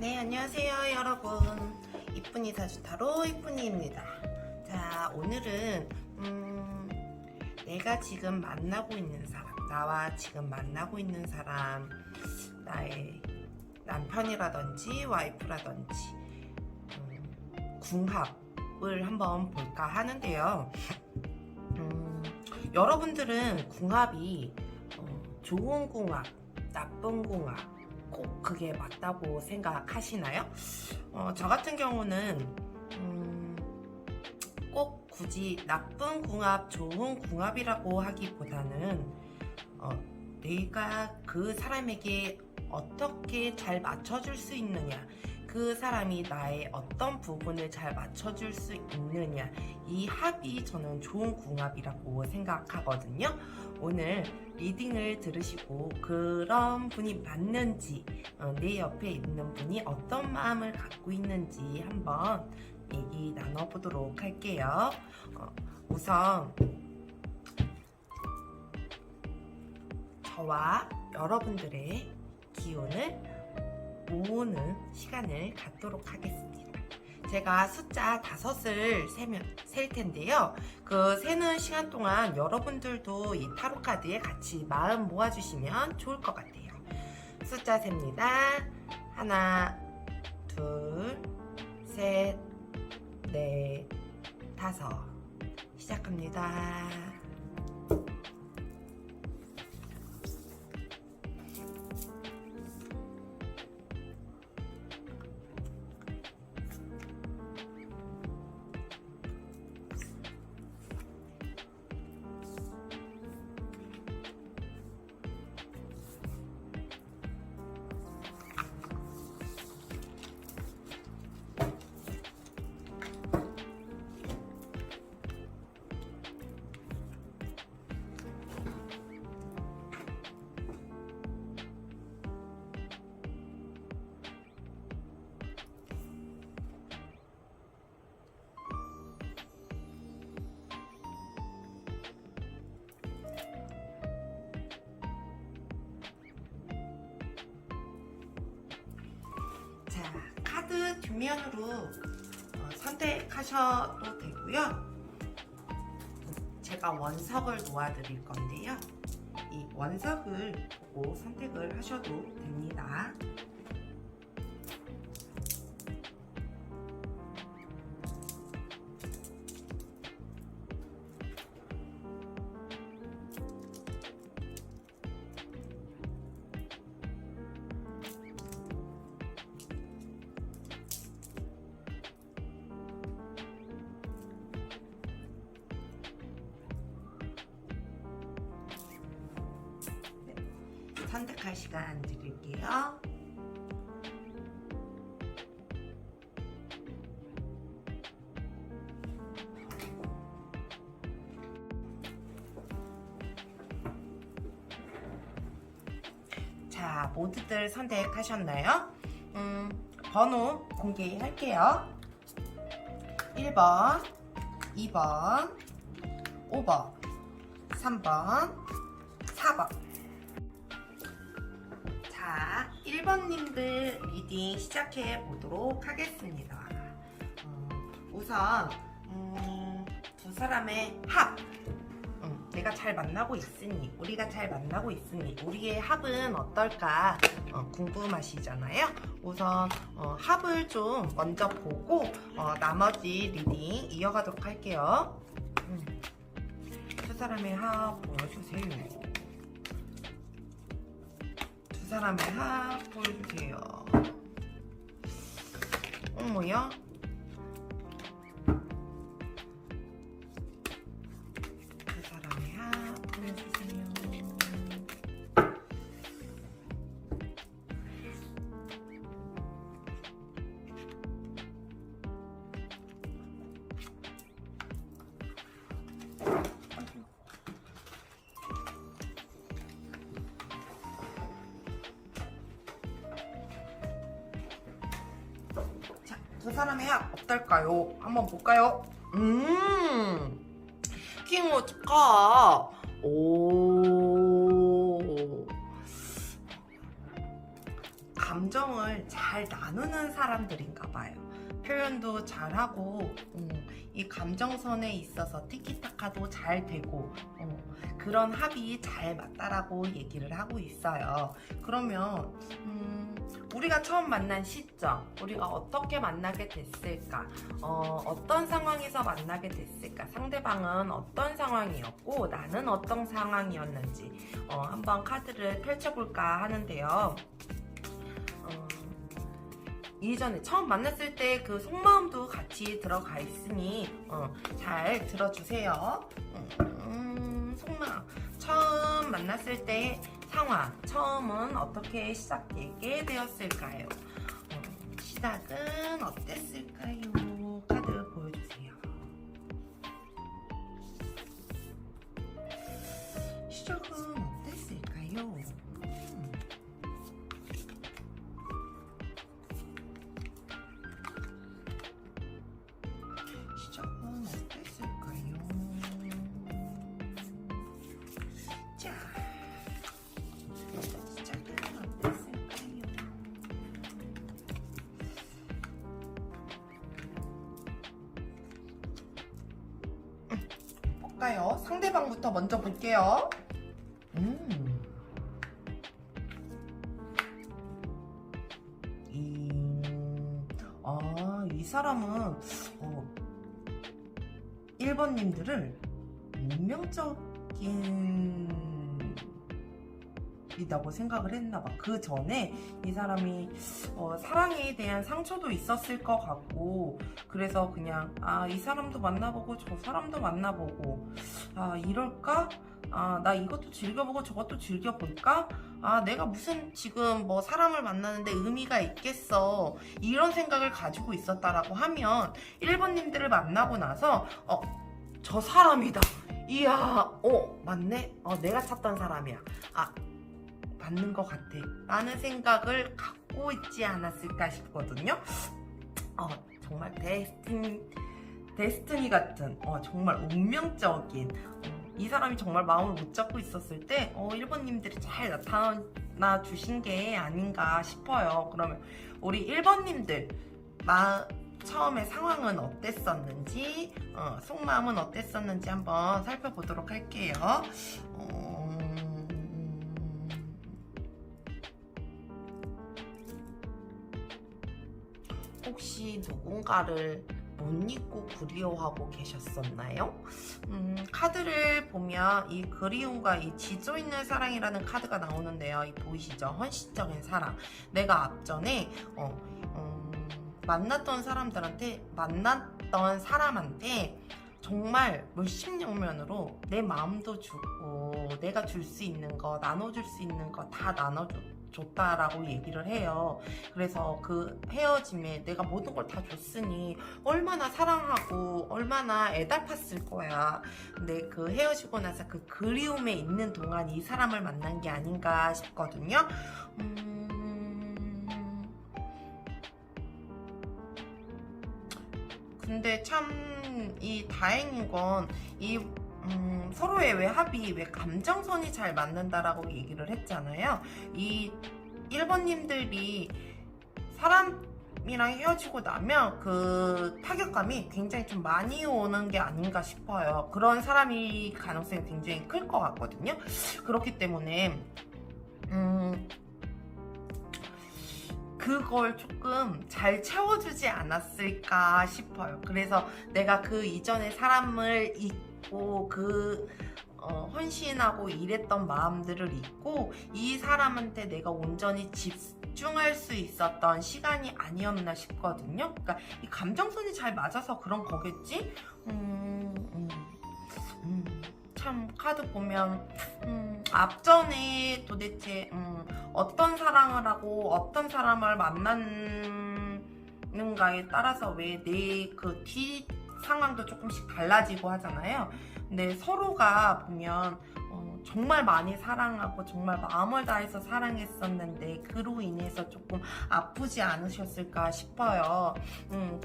네, 안녕하세요 여러분. 이쁜이 사주타로 이쁜이입니다. 자, 오늘은 내가 지금 만나고 있는 사람, 나와 지금 만나고 있는 사람, 나의 남편이라든지 와이프라든지 궁합을 한번 볼까 하는데요. 여러분들은 궁합이 좋은 궁합, 나쁜 궁합 꼭 그게 맞다고 생각하시나요? 저 같은 경우는 꼭 굳이 나쁜 궁합, 좋은 궁합이라고 하기보다는 내가 그 사람에게 어떻게 잘 맞춰줄 수 있느냐, 그 사람이 나의 어떤 부분을 잘 맞춰줄 수 있느냐, 이 합이 저는 좋은 궁합이라고 생각하거든요. 오늘 리딩을 들으시고 그런 분이 맞는지, 내 옆에 있는 분이 어떤 마음을 갖고 있는지 한번 얘기 나눠보도록 할게요. 우선 저와 여러분들의 기운을 모으는 시간을 갖도록 하겠습니다. 제가 숫자 5을 셀 텐데요. 그 세는 시간 동안 여러분들도 이 타로 카드에 같이 마음 모아주시면 좋을 것 같아요. 숫자 셉니다. 하나, 둘, 셋, 넷, 5. 시작합니다. 자, 카드 뒷면으로 선택하셔도 되고요. 제가 원석을 놓아드릴 건데요. 이 원석을 보고 선택을 하셔도 됩니다. 선택할 시간 드릴게요. 자, 모두들 선택하셨나요? 번호 공개할게요. 1번, 2번, 5번, 3번, 4번. 자, 1번님들 리딩 시작해 보도록 하겠습니다. 우선 두 사람의 합, 내가 잘 만나고 있으니, 우리가 잘 만나고 있으니 우리의 합은 어떨까 궁금하시잖아요. 우선 합을 좀 먼저 보고 나머지 리딩 이어가도록 할게요. 두 사람의 합 보여주세요. 두 사람의 합 보여주세요. 어머야? 두 사람의 합 보여주세요. 두 사람의 합 어떨까요? 한번 볼까요? 킹오 축하. 오, 감정을 잘 나누는 사람들인가 봐요. 표현도 잘하고 이 감정선에 있어서 티키타카도 잘 되고 그런 합이 잘 맞다라고 얘기를 하고 있어요. 그러면 우리가 처음 만난 시점, 우리가 어떻게 만나게 됐을까, 어떤 상황에서 만나게 됐을까, 상대방은 어떤 상황이었고 나는 어떤 상황이었는지 한번 카드를 펼쳐볼까 하는데요. 이전에 처음 만났을 때 그 속마음도 같이 들어가 있으니 잘 들어주세요. 속마음, 처음 만났을 때 상황, 처음은 어떻게 시작되게 되었을까요? 시작은 어땠을까요? 카드 보여주세요. 시작은 어땠을까요? 시작은 어땠을까요? 자, 시작은 어땠을까요? 볼까요? 상대방부터 먼저 볼게요. 이 사람은 1번님들을 운명적인 이라고 생각을 했나봐. 그 전에 이 사람이 사랑에 대한 상처도 있었을 것 같고, 그래서 그냥 이 사람도 만나보고 저 사람도 만나보고 이럴까? 나 이것도 즐겨보고 저것도 즐겨볼까? 내가 무슨 지금 뭐 사람을 만나는데 의미가 있겠어, 이런 생각을 가지고 있었다라고 하면 1번님들을 만나고 나서 저 사람이다, 이야, 맞네, 내가 찾던 사람이야, 맞는 것 같아 라는 생각을 갖고 있지 않았을까 싶거든요. 정말 데스티니 같은 정말 운명적인, 이 사람이 정말 마음을 못 잡고 있었을 때 1번님들이 잘 나타나 주신 게 아닌가 싶어요. 그러면 우리 1번님들 처음에 상황은 어땠었는지, 속마음은 어땠었는지 한번 살펴보도록 할게요. 혹시 누군가를 못 잊고 그리워하고 계셨었나요? 카드를 보면 이 그리움과 이 지조 있는 사랑이라는 카드가 나오는데요. 이 보이시죠? 헌신적인 사랑. 내가 앞전에 만났던 사람한테 정말 물심양면으로 내 마음도 주고 내가 줄 수 있는 거, 나눠줄 수 있는 거 다 나눠줬다라고 얘기를 해요. 그래서 그 헤어짐에 내가 모든 걸 다 줬으니 얼마나 사랑하고 얼마나 애달팠을 거야. 근데 그 헤어지고 나서 그 그리움에 있는 동안 이 사람을 만난 게 아닌가 싶거든요. 근데 참 이 다행인 건 서로의 왜 합이, 왜 감정선이 잘 맞는다라고 얘기를 했잖아요. 이 1번님들이 사람이랑 헤어지고 나면 그 타격감이 굉장히 좀 많이 오는 게 아닌가 싶어요. 그런 사람이 가능성이 굉장히 클 것 같거든요. 그렇기 때문에 그걸 조금 잘 채워주지 않았을까 싶어요. 그래서 내가 그 이전에 사람을 잊고 헌신하고 일했던 마음들을 잊고 이 사람한테 내가 온전히 집중할 수 있었던 시간이 아니었나 싶거든요. 그러니까 이 감정선이 잘 맞아서 그런 거겠지? 참 카드 보면 앞전에 도대체 어떤 사랑을 하고 어떤 사람을 만났는가에 따라서 왜 내 그 뒤 상황도 조금씩 달라지고 하잖아요. 근데 서로가 보면 정말 많이 사랑하고 정말 마음을 다해서 사랑했었는데 그로 인해서 조금 아프지 않으셨을까 싶어요.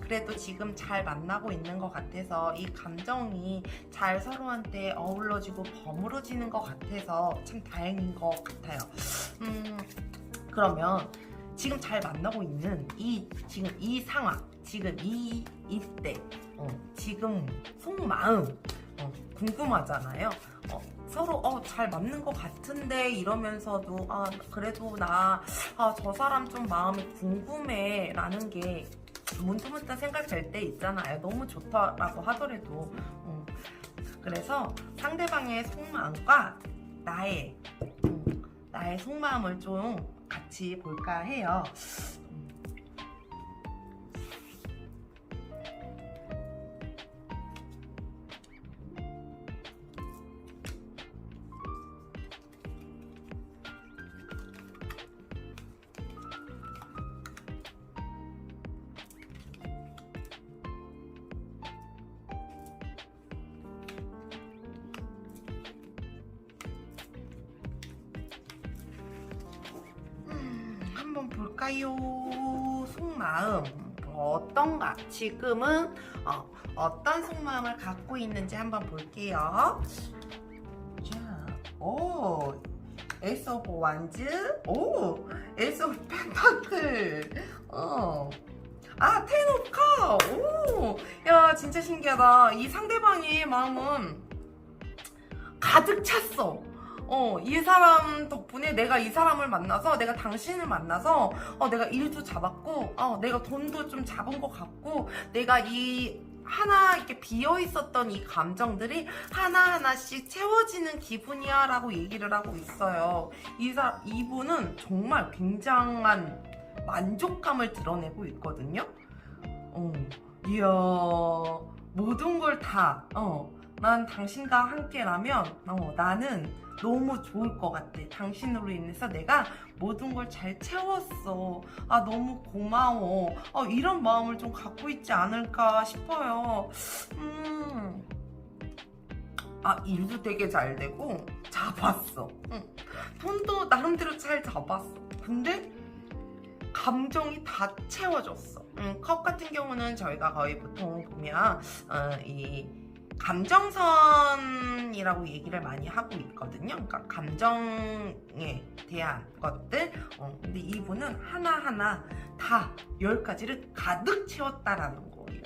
그래도 지금 잘 만나고 있는 것 같아서 이 감정이 잘 서로한테 어우러지고 버무러지는 것 같아서 참 다행인 것 같아요. 그러면 지금 잘 만나고 있는 지금 이 상황, 지금 이때, 지금 속마음 궁금하잖아요. 서로 잘 맞는 것 같은데 이러면서도 그래도 나 저 사람 좀 마음이 궁금해 라는 게 문득문득 생각될 때 있잖아요. 너무 좋다라고 하더라도. 그래서 상대방의 속마음과 나의 속마음을 좀 같이 볼까 해요. 한번 볼까요? 속마음 어떤가? 지금은 어떤 속마음을 갖고 있는지 한번 볼게요. 자, 에이스 오브 완즈, 에이스 오브 펜타클, 텐 오브 컵, 야, 진짜 신기하다. 이 상대방의 마음은 가득 찼어. 이 사람 덕분에 내가 이 사람을 만나서, 내가 당신을 만나서, 내가 일도 잡았고, 내가 돈도 좀 잡은 것 같고, 내가 하나 이렇게 비어 있었던 이 감정들이 하나하나씩 채워지는 기분이야 라고 얘기를 하고 있어요. 이분은 정말 굉장한 만족감을 드러내고 있거든요. 이야, 모든 걸 다, 난 당신과 함께라면, 나는 너무 좋을 것 같아. 당신으로 인해서 내가 모든 걸 잘 채웠어. 너무 고마워. 이런 마음을 좀 갖고 있지 않을까 싶어요. 일도 되게 잘 되고, 잡았어. 돈도 나름대로 잘 잡았어. 근데, 감정이 다 채워졌어. 컵 같은 경우는 저희가 거의 보통 보면, 이 감정선이라고 얘기를 많이 하고 있거든요. 그러니까 감정에 대한 것들. 근데 이분은 하나하나 다 10가지를 가득 채웠다라는 거예요.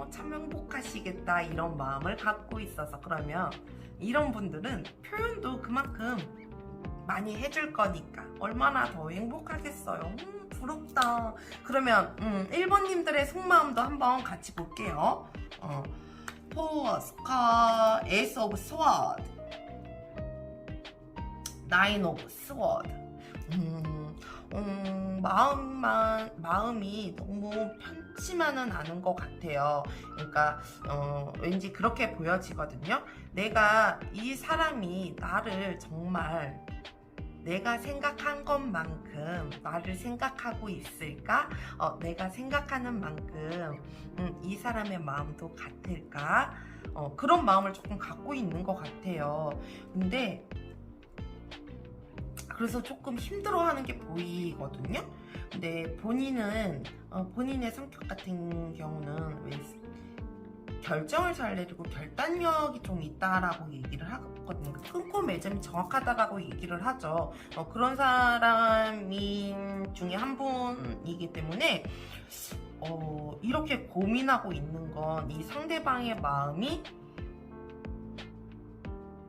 참 행복하시겠다 이런 마음을 갖고 있어서. 그러면 이런 분들은 표현도 그만큼 많이 해줄 거니까 얼마나 더 행복하겠어요. 부럽다. 그러면 1번님들의 속마음도 한번 같이 볼게요. 포스카, 에이스 오브 스워드, 나인 오브 스워드. 마음이 너무 편치만은 않은 것 같아요. 그러니까 왠지 그렇게 보여지거든요. 내가 이 사람이 나를 정말 내가 생각한 것만큼 나를 생각하고 있을까? 내가 생각하는 만큼 이 사람의 마음도 같을까? 그런 마음을 조금 갖고 있는 것 같아요. 근데 그래서 조금 힘들어하는 게 보이거든요. 근데 본인은 본인의 성격 같은 경우는 왜 결정을 잘 내리고 결단력이 좀 있다라고 얘기를 하거든요. 끊고 매점이 정확하다라고 얘기를 하죠. 그런 사람이 중에 한 분이기 때문에 이렇게 고민하고 있는 건 이 상대방의 마음이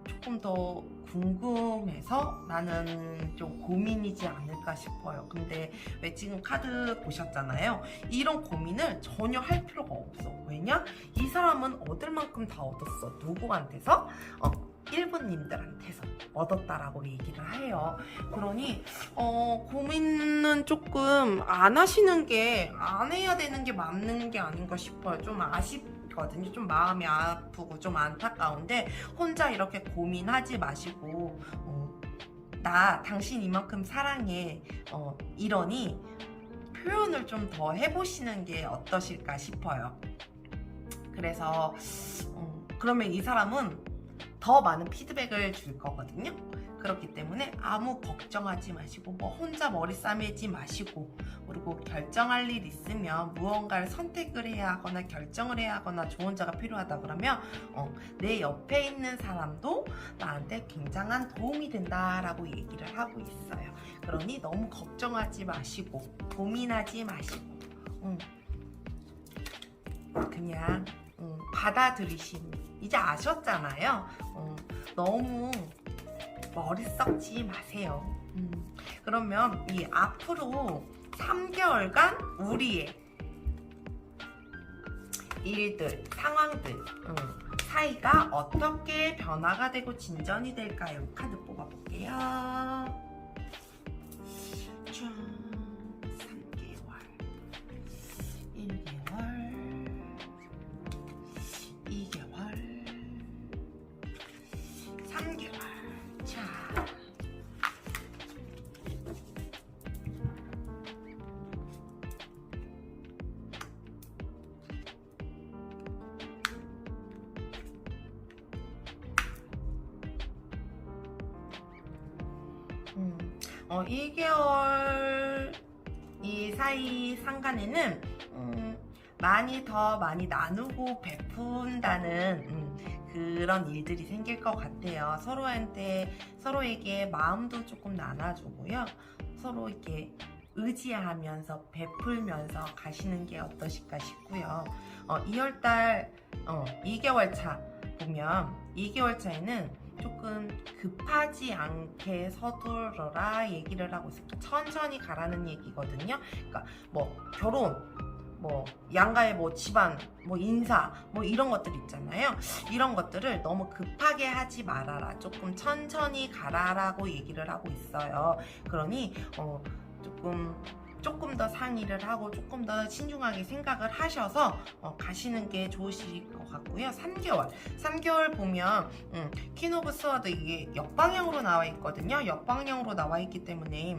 조금 더 궁금해서 나는 좀 고민이지 않을까 싶어요. 근데 왜 지금 카드 보셨잖아요. 이런 고민을 전혀 할 필요가 없어. 왜냐? 이 사람은 얻을 만큼 다 얻었어. 누구한테서? 1번님들한테서 얻었다라고 얘기를 해요. 그러니 고민은 조금 안 하시는 게, 안 해야 되는 게 맞는 게 아닌가 싶어요. 좀 아쉽거든요. 좀 마음이 아프고 좀 안타까운데 혼자 이렇게 고민하지 마시고 나 당신 이만큼 사랑해 이러니 표현을 좀 더 해보시는 게 어떠실까 싶어요. 그래서 그러면 이 사람은 더 많은 피드백을 줄 거거든요. 그렇기 때문에 아무 걱정하지 마시고 뭐 혼자 머리 싸매지 마시고, 그리고 결정할 일 있으면 무언가를 선택을 해야 하거나 결정을 해야 하거나 조언자가 필요하다 그러면 내 옆에 있는 사람도 나한테 굉장한 도움이 된다라고 얘기를 하고 있어요. 그러니 너무 걱정하지 마시고 고민하지 마시고 그냥 받아들이시면, 이제 아셨잖아요. 너무 머리 썩지 마세요. 그러면 이 앞으로 3개월간 우리의 일들, 상황들, 사이가 어떻게 변화가 되고 진전이 될까요? 카드 뽑아볼게요. 짠, 3개월, 1개월, 2개월, 3개월. 자, 음, 1개월 이 사이 상간에는 많이 나누고 베푼다는 그런 일들이 생길 것 같아요. 서로에게 마음도 조금 나눠주고요. 서로 이렇게 의지하면서 베풀면서 가시는 게 어떠실까 싶고요. 2월달 2개월 차 보면 2개월 차에는 조금 급하지 않게 서두르라 얘기를 하고 있어요. 천천히 가라는 얘기거든요. 그러니까 뭐 결혼, 뭐 양가의 뭐 집안, 뭐 인사, 뭐 이런 것들 있잖아요. 이런 것들을 너무 급하게 하지 말아라. 조금 천천히 가라라고 얘기를 하고 있어요. 그러니 조금 더 상의를 하고 조금 더 신중하게 생각을 하셔서 가시는 게 좋으실 것 같고요. 3개월 보면 퀸 오브 스워드 이게 역방향으로 나와 있거든요. 역방향으로 나와 있기 때문에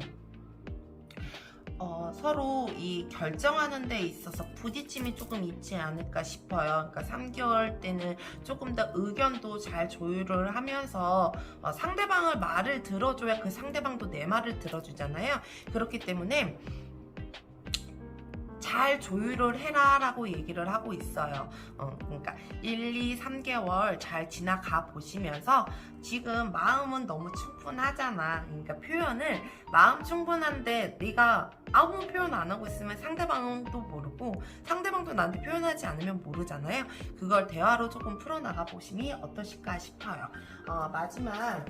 서로 이 결정하는 데 있어서 부딪힘이 조금 있지 않을까 싶어요. 그러니까 3개월 때는 조금 더 의견도 잘 조율을 하면서 상대방을 말을 들어줘야 그 상대방도 내 말을 들어주잖아요. 그렇기 때문에 잘 조율을 해라 라고 얘기를 하고 있어요. 그러니까 1, 2, 3개월 잘 지나가 보시면서 지금 마음은 너무 충분하잖아. 그러니까 표현을 마음 충분한데 내가 아무 표현 안 하고 있으면 상대방도 모르고 상대방도 나한테 표현하지 않으면 모르잖아요. 그걸 대화로 조금 풀어나가 보심이 어떠실까 싶어요. 마지막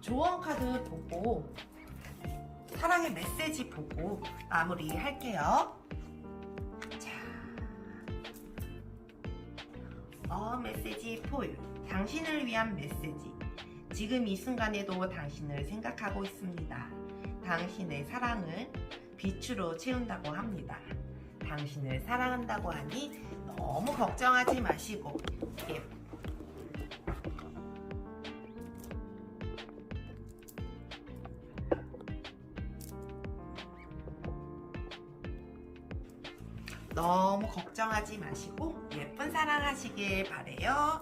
조언 카드 보고 사랑의 메시지 보고 마무리할게요. 자, 메시지 폴. 당신을 위한 메시지. 지금 이 순간에도 당신을 생각하고 있습니다. 당신의 사랑을 빛으로 채운다고 합니다. 당신을 사랑한다고 하니 너무 걱정하지 마시고 너무 걱정하지 마시고 예쁜 사랑 하시길 바래요.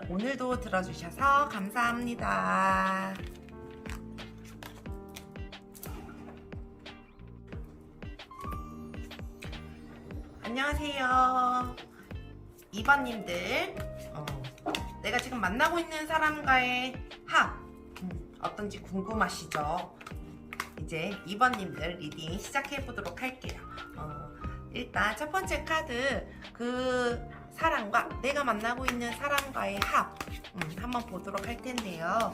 오늘도 들어주셔서 감사합니다. 안녕하세요. 2번님들, 내가 지금 만나고 있는 사람과의 합 어떤지 궁금하시죠? 이제 2번님들 리딩 시작해 보도록 할게요. 일단 첫 번째 카드, 그 사람과 내가 만나고 있는 사람과의 합 한번 보도록 할 텐데요.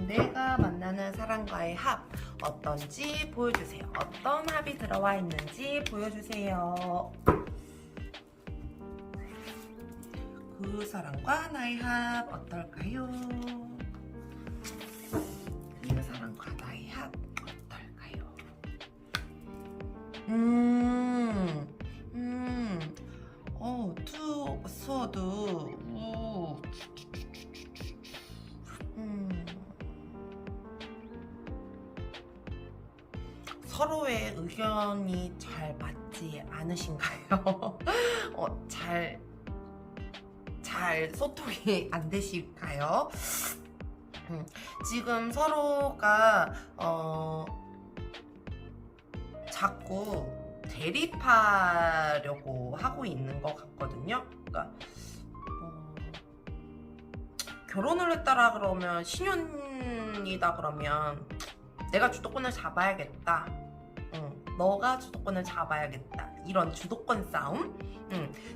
내가 만나는 사람과의 합 어떤지 보여주세요. 어떤 합이 들어와 있는지 보여주세요. 그 사람과 나의 합 어떨까요? 그 사람과 나의 합 어떨까요? 투 소드. 서로의 의견이 잘 맞지 않으신가요? 잘 잘 소통이 안 되실까요? 지금 서로가 자꾸 대립하려고 하고 있는 것 같거든요. 그러니까 결혼을 했다라 그러면, 신혼이다 그러면 내가 주도권을 잡아야겠다, 너가 주도권을 잡아야겠다, 이런 주도권 싸움.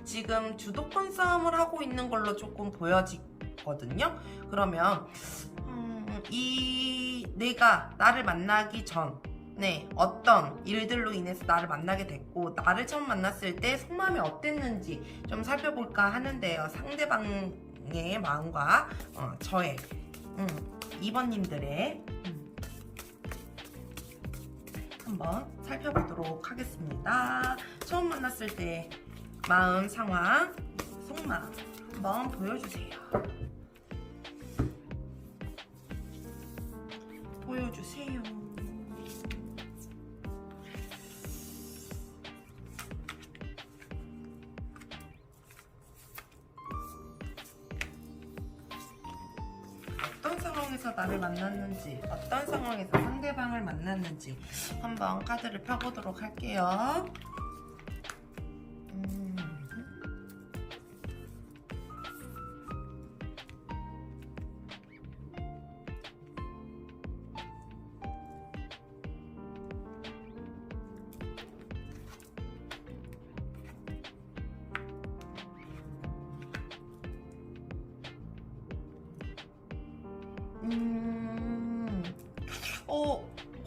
지금 주도권 싸움을 하고 있는 걸로 조금 보여지거든요. 그러면 내가 나를 만나기 전에 어떤 일들로 인해서 나를 만나게 됐고, 나를 처음 만났을 때 속마음이 어땠는지 좀 살펴볼까 하는데요. 상대방의 마음과 저의 2번님들의 한번 살펴보도록 하겠습니다. 처음 만났을 때 마음 상황, 속마음 한번 보여주세요. 보여주세요. 어떤 상황에서 나를 만났는지, 어떤 상황에서 상대방을 만났는지 한번 카드를 펴보도록 할게요.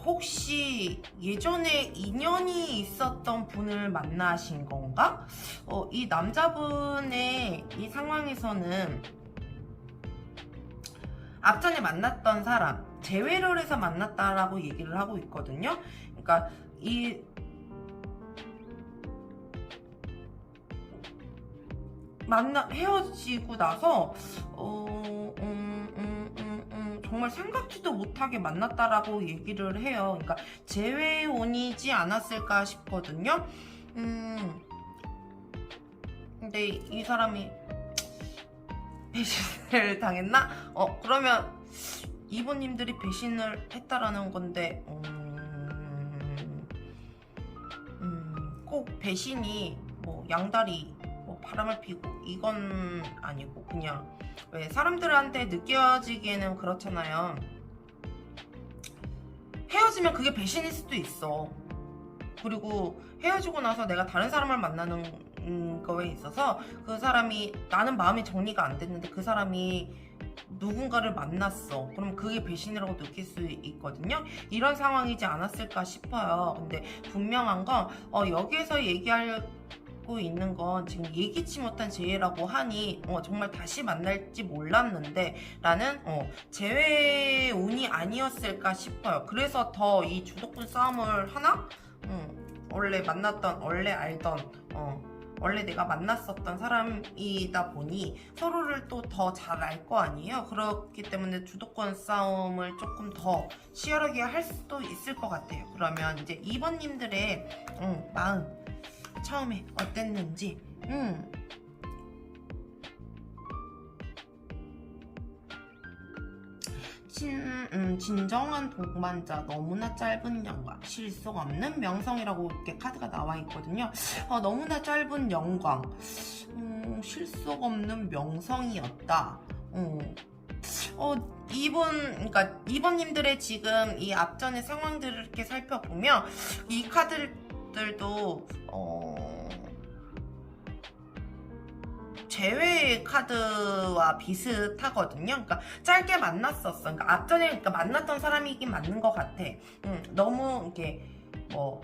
혹시 예전에 인연이 있었던 분을 만나신 건가? 이 남자분의 이 상황에서는 앞전에 만났던 사람 재회를 해서 만났다라고 얘기를 하고 있거든요. 그러니까 헤어지고 나서 정말 생각지도 못하게 만났다라고 얘기를 해요. 그러니까 재회혼이지 않았을까 싶거든요. 근데 이 사람이 배신을 당했나? 그러면 이분님들이 배신을 했다라는 건데, 꼭 배신이 뭐 양다리 바람을 피고 이건 아니고, 그냥 왜 사람들한테 느껴지기에는 그렇잖아요. 헤어지면 그게 배신일 수도 있어. 그리고 헤어지고 나서 내가 다른 사람을 만나는 거에 있어서 그 사람이, 나는 마음이 정리가 안 됐는데 그 사람이 누군가를 만났어. 그럼 그게 배신이라고 느낄 수 있거든요. 이런 상황이지 않았을까 싶어요. 근데 분명한 건 여기에서 얘기하고 있는 건 지금 예기치 못한 재회라고 하니 정말 다시 만날지 몰랐는데 라는 재회 운이 아니었을까 싶어요. 그래서 더 이 주도권 싸움을 하나? 원래 만났던, 원래 알던, 원래 내가 만났었던 사람이다 보니 서로를 또 더 잘 알 거 아니에요. 그렇기 때문에 주도권 싸움을 조금 더 치열하게 할 수도 있을 것 같아요. 그러면 이제 2번님들의 마음 처음에 어땠는지. 진정한 동반자, 너무나 짧은 영광, 실속 없는 명성이라고 이렇게 카드가 나와 있거든요. 너무나 짧은 영광, 실속 없는 명성이었다. 그러니까 2번님들의 지금 이 앞전의 상황들을 이렇게 살펴보면 이 카드들도 재회 카드와 비슷하거든요. 그러니까 짧게 만났었어. 그러니까 앞전에 만났던 사람이긴 맞는 것 같아. 너무 이렇게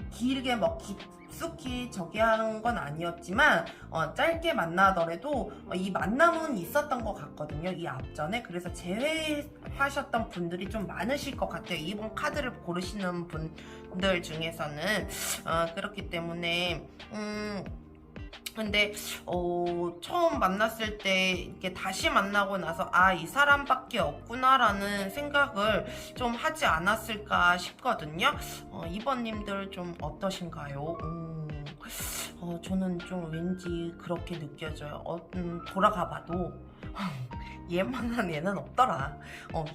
길게 깊숙이 저기 한 건 아니었지만 짧게 만나더라도 이 만남은 있었던 것 같거든요. 이 앞전에. 그래서 재회하셨던 분들이 좀 많으실 것 같아요. 이번 카드를 고르시는 분들 중에서는. 그렇기 때문에 근데 처음 만났을 때 이렇게 다시 만나고 나서 이 사람밖에 없구나라는 생각을 좀 하지 않았을까 싶거든요. 2번님들 좀 어떠신가요? 저는 좀 왠지 그렇게 느껴져요. 돌아가 봐도 얘만한 애는 없더라.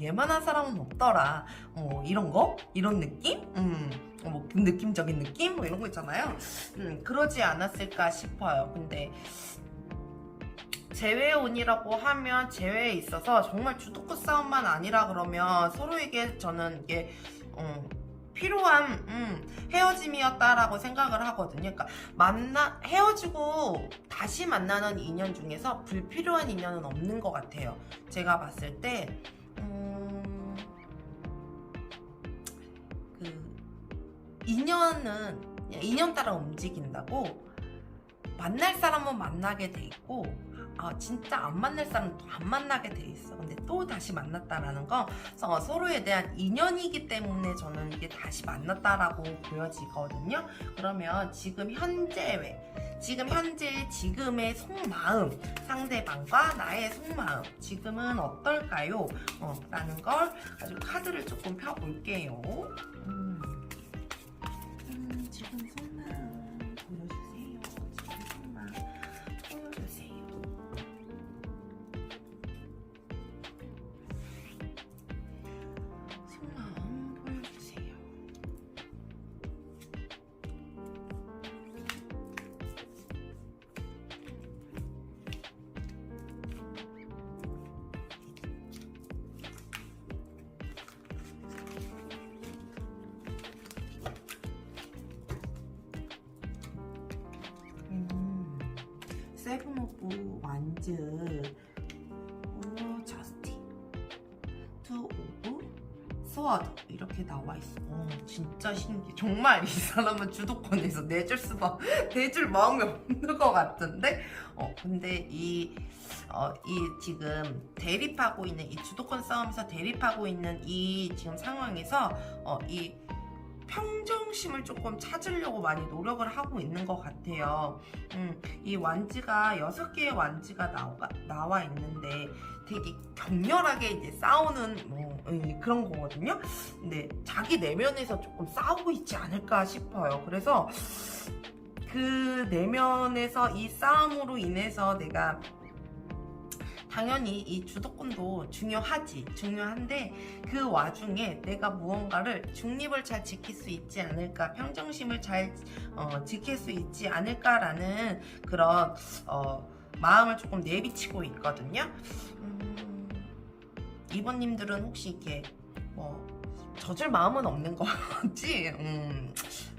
얘만한 사람은 없더라. 이런 거? 이런 느낌? 뭐 느낌적인 느낌? 뭐 이런 거 있잖아요. 그러지 않았을까 싶어요. 근데 재회운이라고 하면 재회에 있어서 정말 주도권 싸움만 아니라 그러면 서로에게 저는 이게 필요한 헤어짐이었다라고 생각을 하거든요. 그러니까 헤어지고 다시 만나는 인연 중에서 불필요한 인연은 없는 것 같아요. 제가 봤을 때 그 인연은 그냥 인연 따라 움직인다고 만날 사람은 만나게 돼 있고 진짜 안 만날 사람은 또 안 만나게 돼 있어. 근데 또 다시 만났다라는 건 서로에 대한 인연이기 때문에 저는 이게 다시 만났다라고 보여지거든요. 그러면 지금 현재 지금의 속마음, 상대방과 나의 속마음 지금은 어떨까요? 라는 걸 아주 카드를 조금 펴볼게요. 지금 속마음 보여주세요. 지금 속마음 보여주세요. 속마음 보여주세요. 세븐 오브 완즈, 저스티, 투 오브 스워드 이렇게 나와 있어. 진짜 신기해. 정말 이 사람은 주도권에서 내줄 마음이 없는 것 같은데. 근데 이 지금 대립하고 있는 이 주도권 싸움에서 대립하고 있는 이 지금 상황에서 이 평정심을 조금 찾으려고 많이 노력을 하고 있는 것 같아요. 이 완지가 6개의 완지가 나와 있는데 되게 격렬하게 이제 싸우는 그런 거거든요. 근데 자기 내면에서 조금 싸우고 있지 않을까 싶어요. 그래서 그 내면에서 이 싸움으로 인해서 내가 당연히 이 주도권도 중요한데 그 와중에 내가 무언가를 중립을 잘 지킬 수 있지 않을까, 평정심을 잘 지킬 수 있지 않을까라는 그런 마음을 조금 내비치고 있거든요. 이번님들은 혹시 이렇게 뭐 져줄 마음은 없는 거지?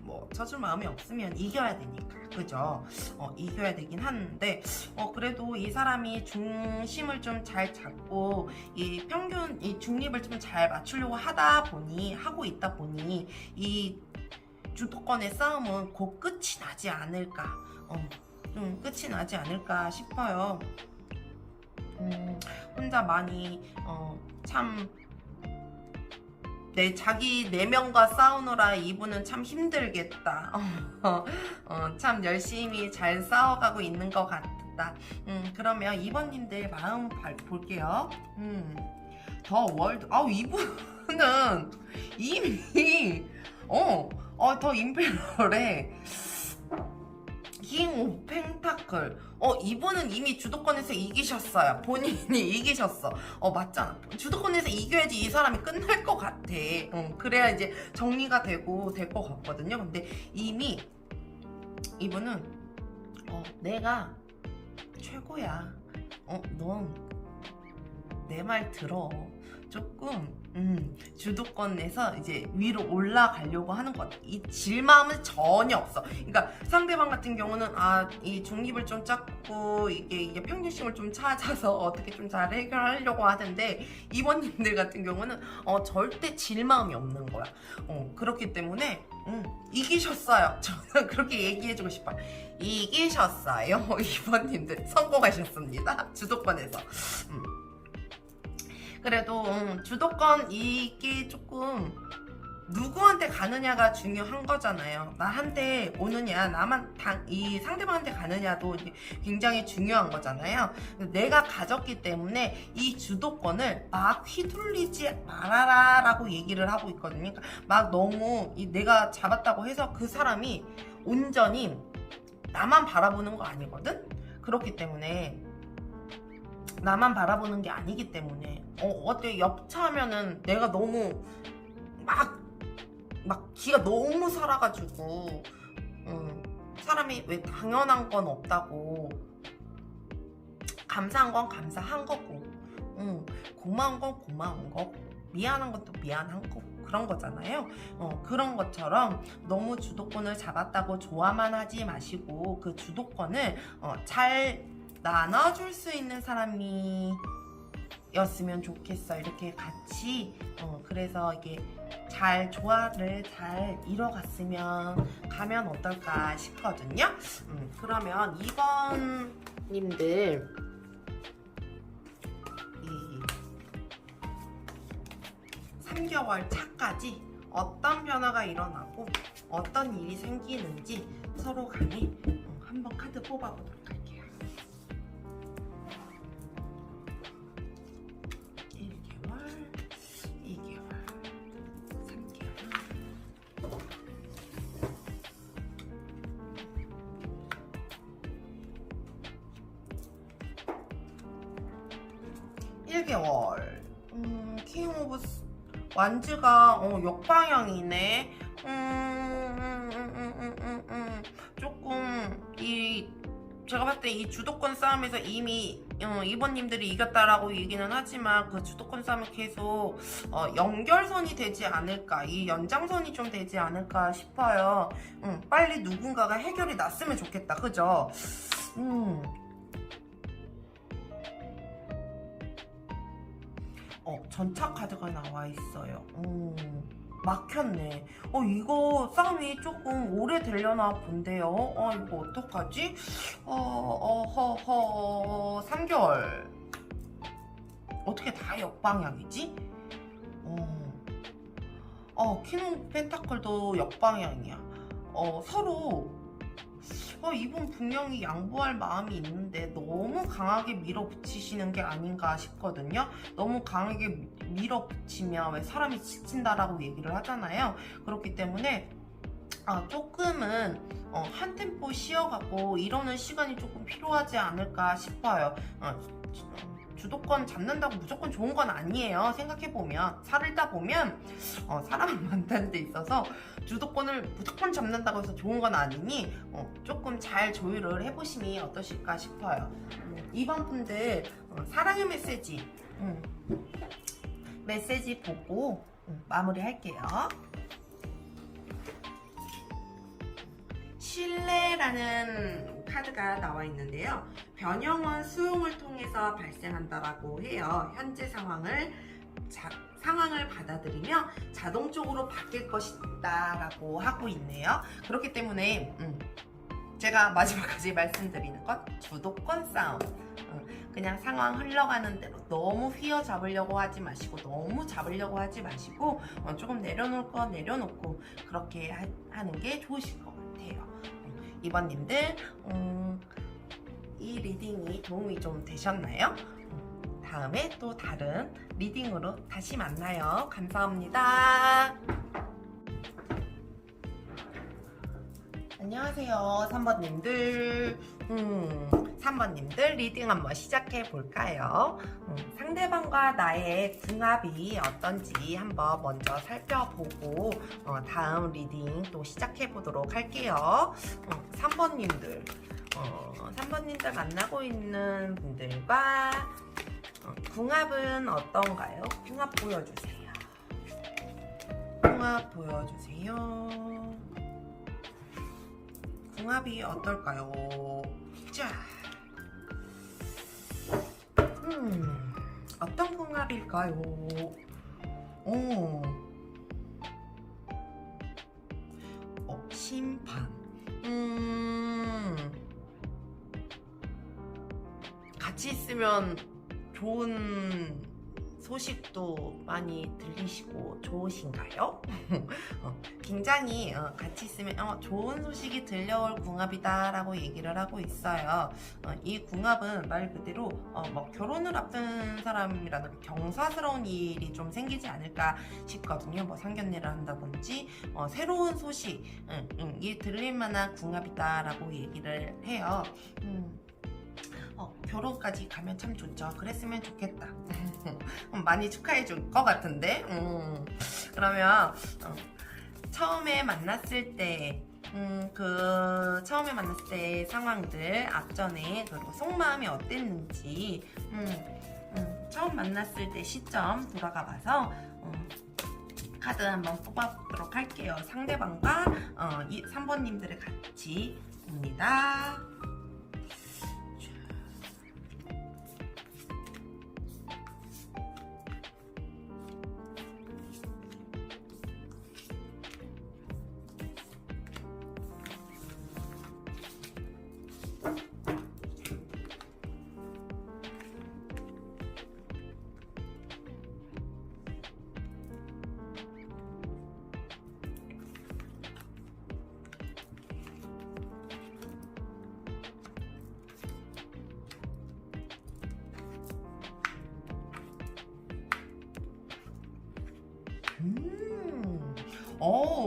뭐 져줄 마음이 없으면 이겨야 되니까, 그죠? 이겨야 되긴 하는데 그래도 이 사람이 중심을 좀 잘 잡고 이 중립을 좀 잘 맞추려고 하고 있다 보니 이 주도권의 싸움은 곧 끝이 나지 않을까, 좀 끝이 나지 않을까 싶어요. 혼자 많이 참 자기 내면과 싸우느라 이분은 참 힘들겠다. 참 열심히 잘 싸워가고 있는 것 같다. 그러면 이번님들 마음 볼게요. 더 월드. 이분은 이미 더 임페러래. 킹 오브 펜타클. 이분은 이미 주도권에서 이기셨어요. 본인이 이기셨어. 맞잖아. 주도권에서 이겨야지 이 사람이 끝날 것 같아. 그래야 이제 정리가 될 것 같거든요. 근데 이미 이분은 내가 최고야. 넌 내 말 들어. 조금 주도권에서 이제 위로 올라가려고 하는 것 같아. 이 질마음은 전혀 없어. 그러니까 상대방 같은 경우는 이 중립을 좀 찾고 이게 평균심을 좀 찾아서 어떻게 좀 잘 해결하려고 하는데, 이번님들 같은 경우는 절대 질마음이 없는 거야. 그렇기 때문에 이기셨어요. 저는 그렇게 얘기해주고 싶어요. 이기셨어요. 이번님들 성공하셨습니다. 주도권에서. 그래도 주도권 이게 조금 누구한테 가느냐가 중요한 거잖아요. 나한테 오느냐, 이 상대방한테 가느냐도 굉장히 중요한 거잖아요. 내가 가졌기 때문에 이 주도권을 막 휘둘리지 말아라 라고 얘기를 하고 있거든요. 그러니까 막 너무 내가 잡았다고 해서 그 사람이 온전히 나만 바라보는 거 아니거든? 그렇기 때문에 나만 바라보는 게 아니기 때문에 어때 옆차면은 내가 너무 막 기가 너무 살아가지고 사람이 왜 당연한 건 없다고 감사한 건 감사한 거고 고마운 건 고마운 거고 미안한 것도 미안한 거고 그런 거잖아요. 그런 것처럼 너무 주도권을 잡았다고 좋아만 하지 마시고 그 주도권을 잘 나눠줄 수 있는 사람이 였으면 좋겠어. 이렇게 같이 그래서 이게 잘 조화를 잘 이뤄갔으면 가면 어떨까 싶거든요. 그러면 2번님들 이 3개월 차까지 어떤 변화가 일어나고 어떤 일이 생기는지 서로 간에 한번 카드 뽑아보도록 할게요. 1개월, 2개월, 3개월. 1개월. 킹 오브 완즈가 역방향이네. 조금 제가 봤을 때 이 주도권 싸움에서 이미 이번님들이 이겼다라고 얘기는 하지만 그 주도권 싸움이 계속 연결선이 되지 않을까, 이 연장선이 좀 되지 않을까 싶어요. 빨리 누군가가 해결이 났으면 좋겠다, 그죠? 전차 카드가 나와 있어요. 막혔네. 이거 싸움이 조금 오래 되려나 본데요. 이거 어떡하지? 3개월. 어떻게 다 역방향이지? 킹 펜타클도 역방향이야. 서로 이분 분명히 양보할 마음이 있는데 너무 강하게 밀어붙이시는 게 아닌가 싶거든요. 너무 강하게 밀어붙이면 왜 사람이 지친다라고 얘기를 하잖아요. 그렇기 때문에 조금은 한 템포 쉬어가고 이러는 시간이 조금 필요하지 않을까 싶어요. 주도권 잡는다고 무조건 좋은 건 아니에요. 생각해보면 살다 보면 사람을 만나는 데 있어서 주도권을 무조건 잡는다고 해서 좋은 건 아니니 조금 잘 조율을 해보시니 어떠실까 싶어요. 이번 분들 사랑의 메시지 보고 마무리할게요. 신뢰라는 카드가 나와 있는데요. 변형은 수용을 통해서 발생한다라고 해요. 현재 상황을 받아들이며 자동적으로 바뀔 것이다 라고 하고 있네요. 그렇기 때문에 제가 마지막까지 말씀드리는 건 주도권 싸움. 그냥 상황 흘러가는 대로 너무 휘어잡으려고 하지 마시고 너무 잡으려고 하지 마시고 조금 내려놓을 거 내려놓고 그렇게 하는 게 좋으실 것 같아요. 이번님들 이 리딩이 도움이 좀 되셨나요? 다음에 또 다른 리딩으로 다시 만나요. 감사합니다. 안녕하세요, 3번님들. 3번님들 리딩 한번 시작해 볼까요? 상대방과 나의 궁합이 어떤지 한번 먼저 살펴보고 다음 리딩 또 시작해 보도록 할게요. 3번님들 3번님들 만나고 있는 분들과 궁합은 어떤가요? 궁합 보여주세요. 궁합 보여주세요. 궁합이 어떨까요? 자, 어떤 궁합일까요? 심판. 같이 있으면 좋은 소식도 많이 들리시고 좋으신가요? 굉장히 같이 있으면 좋은 소식이 들려올 궁합이다 라고 얘기를 하고 있어요. 이 궁합은 말 그대로 뭐 결혼을 앞둔 사람이라는 경사스러운 일이 좀 생기지 않을까 싶거든요. 뭐 상견례를 한다든지 새로운 소식이 들릴 만한 궁합이다 라고 얘기를 해요. 결혼까지 가면 참 좋죠. 그랬으면 좋겠다. 많이 축하해 줄 것 같은데. 그러면 처음에 만났을 때 처음에 만났을 때 상황들 앞전에 그리고 속마음이 어땠는지 처음 만났을 때 시점 돌아가 봐서 카드 한번 뽑아보도록 할게요. 상대방과 이 3번님들을 같이 봅니다.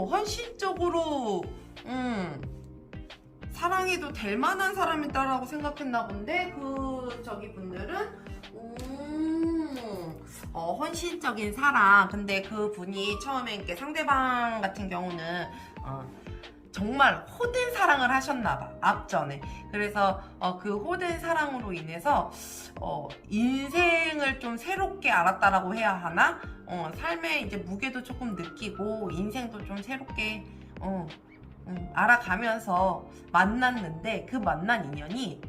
헌신적으로 사랑해도 될 만한 사람이다라고 생각했나 본데 저기 분들은 헌신적인 사랑. 근데 그 분이 처음에 이렇게 상대방 같은 경우는 정말 호된 사랑을 하셨나봐, 앞전에. 그래서 그 호된 사랑으로 인해서 인생을 좀 새롭게 알았다라고 해야 하나? 삶의 이제 무게도 조금 느끼고 인생도 좀 새롭게 알아가면서 만났는데, 그 만난 인연이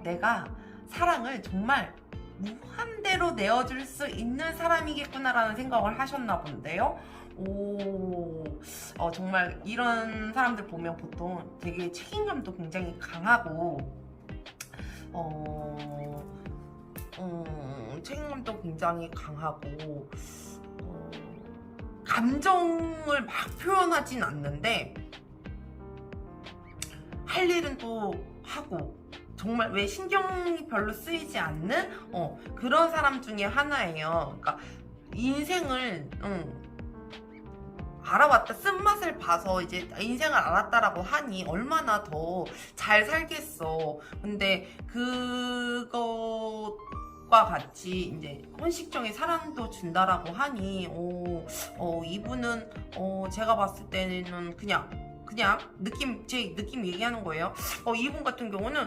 내가 사랑을 정말 무한대로 내어줄 수 있는 사람이겠구나라는 생각을 하셨나 본데요. 정말 이런 사람들 보면 보통 되게 책임감도 굉장히 강하고 책임감도 굉장히 강하고 감정을 막 표현하진 않는데 할 일은 또 하고, 정말 왜 신경이 별로 쓰이지 않는 그런 사람 중에 하나예요. 그러니까 인생을 알아봤다, 쓴맛을 봐서 이제 인생을 알았다라고 하니 얼마나 더 잘 살겠어. 근데 그것과 같이 이제 헌식적인 사랑도 준다라고 하니 이분은 제가 봤을 때는 그냥 제 느낌 얘기하는 거예요. 이분 같은 경우는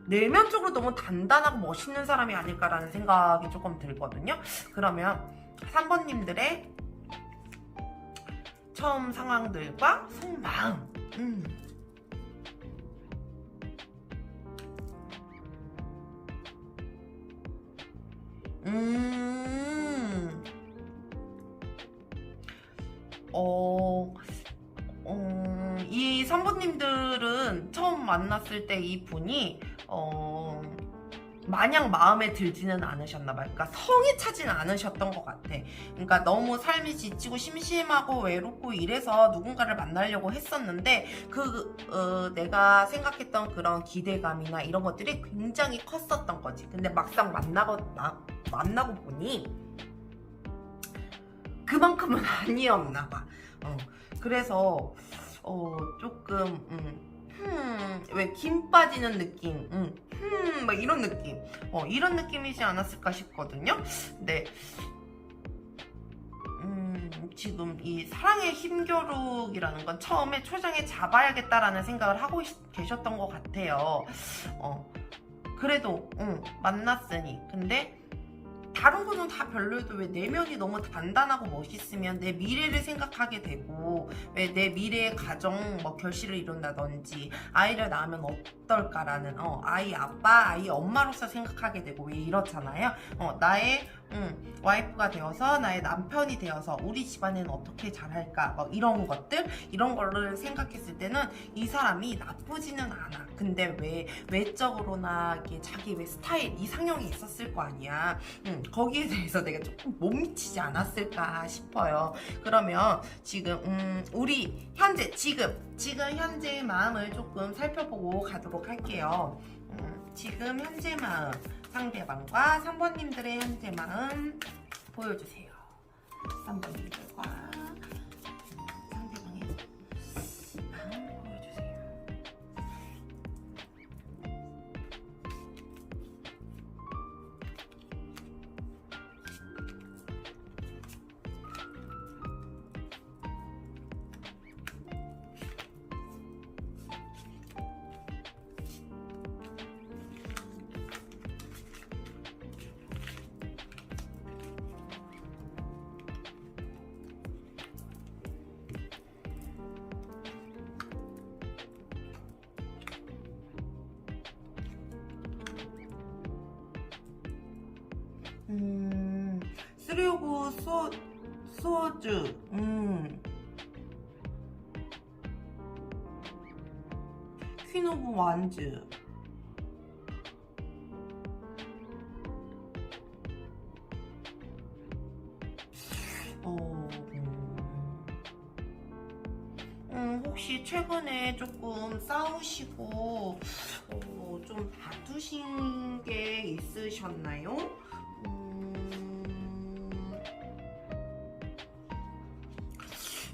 내면적으로 너무 단단하고 멋있는 사람이 아닐까라는 생각이 조금 들거든요. 그러면 3번님들의 처음 상황들과 속마음. 이 3번님들은 처음 만났을 때 이 분이 마냥 마음에 들지는 않으셨나봐요. 그러니까 성에 차지는 않으셨던 것 같아. 그러니까 너무 삶이 지치고 심심하고 외롭고 이래서 누군가를 만나려고 했었는데 내가 생각했던 그런 기대감이나 이런 것들이 굉장히 컸었던 거지. 근데 막상 만나고 보니 그만큼은 아니었나봐. 그래서 조금 왜 김 빠지는 느낌, 막 이런 느낌, 이런 느낌이지 않았을까 싶거든요. 근데 지금 이 사랑의 힘겨루기라는 건 처음에 초장에 잡아야겠다라는 생각을 하고 계셨던 것 같아요. 그래도 만났으니. 근데 다른 거는 다 별로여도 왜 내면이 너무 단단하고 멋있으면 내 미래를 생각하게 되고, 왜 내 미래의 가정 결실을 이룬다든지 아이를 낳으면 어떨까라는 아이 아빠, 아이 엄마로서 생각하게 되고 왜 이렇잖아요. 나의 와이프가 되어서, 나의 남편이 되어서 우리 집안에는 어떻게 잘할까, 이런 것들, 이런 거를 생각했을 때는 이 사람이 나쁘지는 않아. 근데 왜 외적으로나 이게 자기 왜 스타일, 이상형이 있었을 거 아니야. 거기에 대해서 내가 조금 못 미치지 않았을까 싶어요. 그러면 지금 우리 현재 지금 현재의 마음을 조금 살펴보고 가도록 할게요. 지금 현재 마음, 상대방과 3번님들의 현재 마음 보여주세요. 3번님들과 상대방의 마음 보여주세요. 쓰리 오브 스워즈. 퀸 오브 완즈. 혹시 최근에 조금 싸우시고 좀 다투신 게 있으셨나요?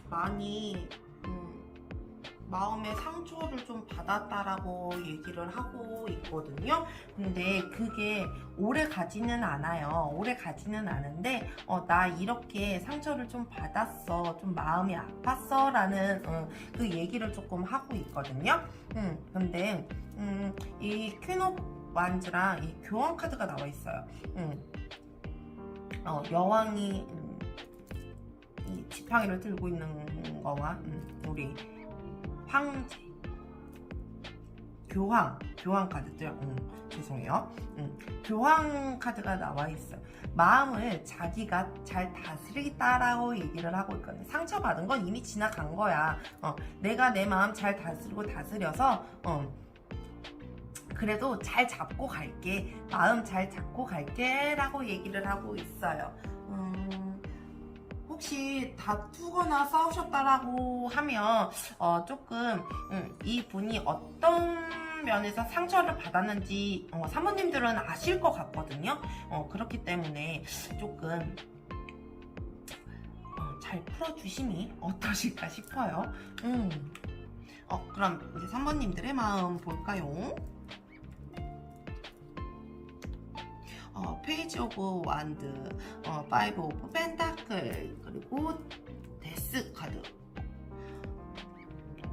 많이 마음의 상처를 좀 받았다라고 얘기를 하고 있거든요. 근데 그게 오래 가지는 않아요. 오래 가지는 않은데 나 이렇게 상처를 좀 받았어, 좀 마음이 아팠어 라는 그 얘기를 조금 하고 있거든요. 근데 이 퀸 오브 완즈랑 이 교황 카드가 나와 있어요. 여왕이 이 지팡이를 들고 있는 거와 우리 황제, 교황 카드죠. 죄송해요. 교황 카드가 나와 있어요. 마음을 자기가 잘 다스리겠다라고 얘기를 하고 있거든요. 상처받은 건 이미 지나간 거야. 내가 내 마음 잘 다스려서 그래도 잘 잡고 갈게. 마음 잘 잡고 갈게 라고 얘기를 하고 있어요. 혹시 다투거나 싸우셨다라고 하면 조금 이 분이 어떤 면에서 상처를 받았는지 사모님들은 아실 것 같거든요. 그렇기 때문에 조금 잘 풀어주심이 어떠실까 싶어요. 그럼 이제 3번님들의 마음 볼까요? 페이지 오브 완드, 파이브 오브 펜타클, 그리고 데스 카드.